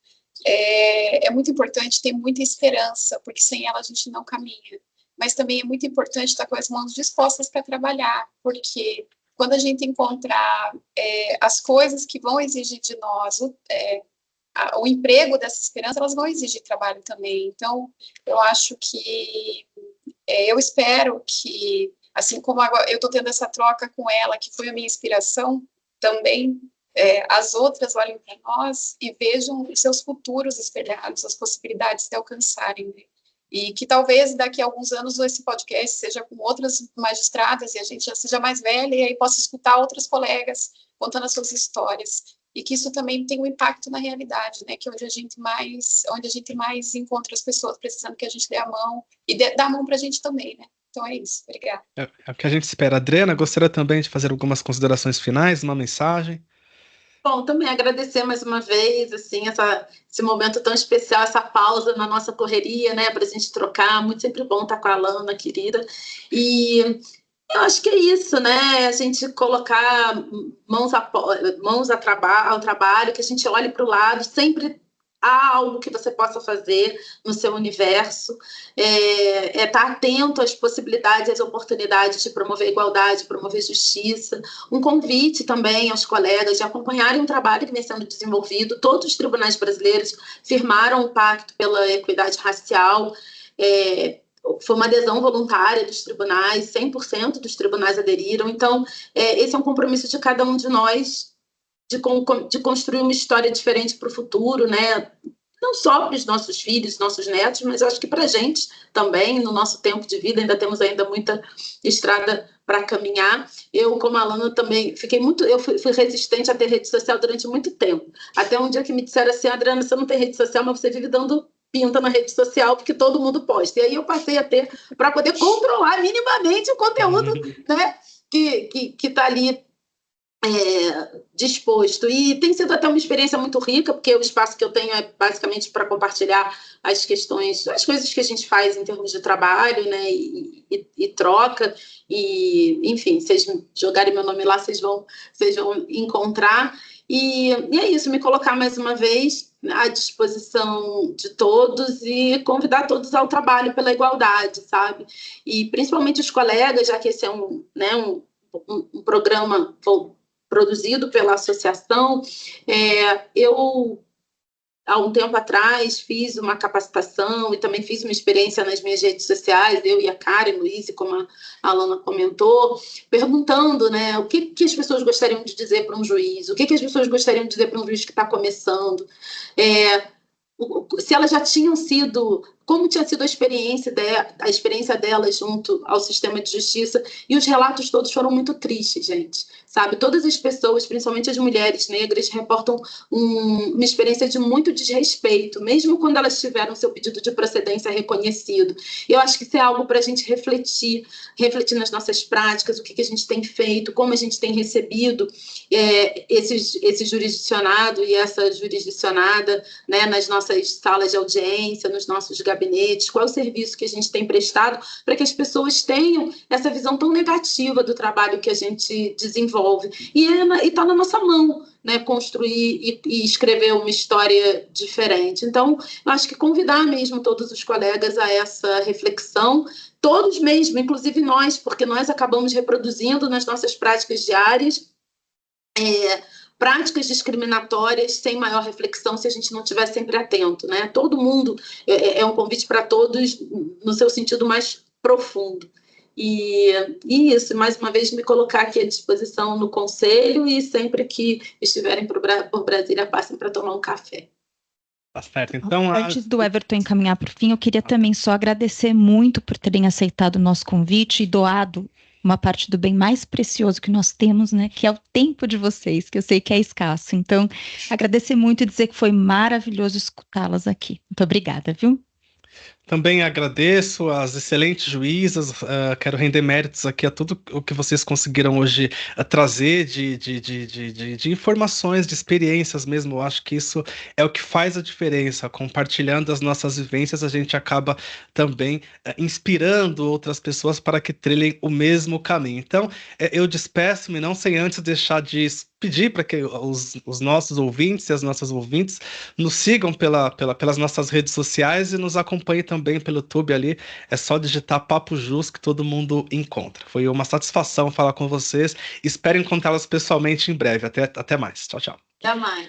é muito importante ter muita esperança, porque sem ela a gente não caminha, mas também é muito importante estar com as mãos dispostas para trabalhar, porque quando a gente encontrar as coisas que vão exigir de nós o emprego dessa esperança, elas vão exigir trabalho também. Então, eu acho que eu espero que, assim como agora eu estou tendo essa troca com ela, que foi a minha inspiração, também as outras olhem para nós e vejam os seus futuros espelhados, as possibilidades de alcançarem, né? E que talvez daqui a alguns anos esse podcast seja com outras magistradas e a gente já seja mais velha e aí possa escutar outros colegas contando as suas histórias. E que isso também tem um impacto na realidade, né? Que é onde a gente mais encontra as pessoas precisando que a gente dê a mão e dá a mão para a gente também, né? Então é isso. Obrigada. É o que a gente espera. Adriana, gostaria também de fazer algumas considerações finais, uma mensagem. Bom, também agradecer mais uma vez, assim, esse momento tão especial, essa pausa na nossa correria, né, para a gente trocar, muito sempre bom estar com a Alana, querida, e eu acho que é isso, né, a gente colocar mãos ao trabalho, que a gente olhe para o lado, sempre há algo que você possa fazer no seu universo, estar atento às possibilidades, às oportunidades de promover igualdade, promover justiça, um convite também aos colegas de acompanharem um trabalho que vem sendo desenvolvido. Todos os tribunais brasileiros firmaram o Pacto pela Equidade Racial, foi uma adesão voluntária dos tribunais, 100% dos tribunais aderiram, então esse é um compromisso de cada um de nós, de construir uma história diferente para o futuro, né? Não só para os nossos filhos, nossos netos, mas eu acho que para a gente também, no nosso tempo de vida, ainda temos muita estrada para caminhar. Eu, como Alana, também fui resistente a ter rede social durante muito tempo. Até um dia que me disseram assim, Adriana, você não tem rede social, mas você vive dando pinta na rede social, porque todo mundo posta. E aí eu passei a ter, para poder controlar minimamente o conteúdo, né, que está ali disposto, e tem sido até uma experiência muito rica, porque o espaço que eu tenho é basicamente para compartilhar as coisas que a gente faz em termos de trabalho, né, e troca, e enfim, vocês jogarem meu nome lá, vocês vão encontrar, e é isso, me colocar mais uma vez à disposição de todos e convidar todos ao trabalho pela igualdade, sabe, e principalmente os colegas, já que esse é um programa produzido pela associação. Eu, há um tempo atrás, fiz uma capacitação e também fiz uma experiência nas minhas redes sociais, eu e a Karen Luiz, como a Alana comentou, perguntando, né, o que as pessoas gostariam de dizer para um juiz, o que as pessoas gostariam de dizer para um juiz que está começando, se elas já tinham sido, como tinha sido a experiência delas junto ao sistema de justiça, e os relatos todos foram muito tristes, gente, sabe? Todas as pessoas, principalmente as mulheres negras, reportam uma experiência de muito desrespeito, mesmo quando elas tiveram seu pedido de procedência reconhecido. Eu acho que isso é algo para a gente refletir nas nossas práticas, o que a gente tem feito, como a gente tem recebido esse jurisdicionado e essa jurisdicionada, né, nas nossas salas de audiência, nos nossos gabinetes, gabinetes, qual é o serviço que a gente tem prestado para que as pessoas tenham essa visão tão negativa do trabalho que a gente desenvolve. E está na nossa mão, né, construir e escrever uma história diferente. Então, eu acho que convidar mesmo todos os colegas a essa reflexão, todos mesmo, inclusive nós, porque nós acabamos reproduzindo nas nossas práticas diárias práticas discriminatórias sem maior reflexão se a gente não estiver sempre atento, né? Todo mundo, é um convite para todos no seu sentido mais profundo. E isso, mais uma vez, me colocar aqui à disposição no Conselho e sempre que estiverem por Brasília, passem para tomar um café. Tá certo. Então, antes do Everton encaminhar para o fim, eu queria também só agradecer muito por terem aceitado o nosso convite e doado uma parte do bem mais precioso que nós temos, né, que é o tempo de vocês, que eu sei que é escasso. Então, agradecer muito e dizer que foi maravilhoso escutá-las aqui. Muito obrigada, viu? Também agradeço às excelentes juízas, quero render méritos aqui a tudo o que vocês conseguiram hoje trazer de informações, de experiências mesmo. Eu acho que isso é o que faz a diferença. Compartilhando as nossas vivências, a gente acaba também inspirando outras pessoas para que trilhem o mesmo caminho. Então, eu despeço-me, não sem antes deixar de pedir para que os nossos ouvintes e as nossas ouvintes nos sigam pelas nossas redes sociais e nos acompanhem também pelo YouTube ali. É só digitar Papo Jus que todo mundo encontra. Foi uma satisfação falar com vocês. Espero encontrá-las pessoalmente em breve. Até mais. Tchau, tchau. Até mais.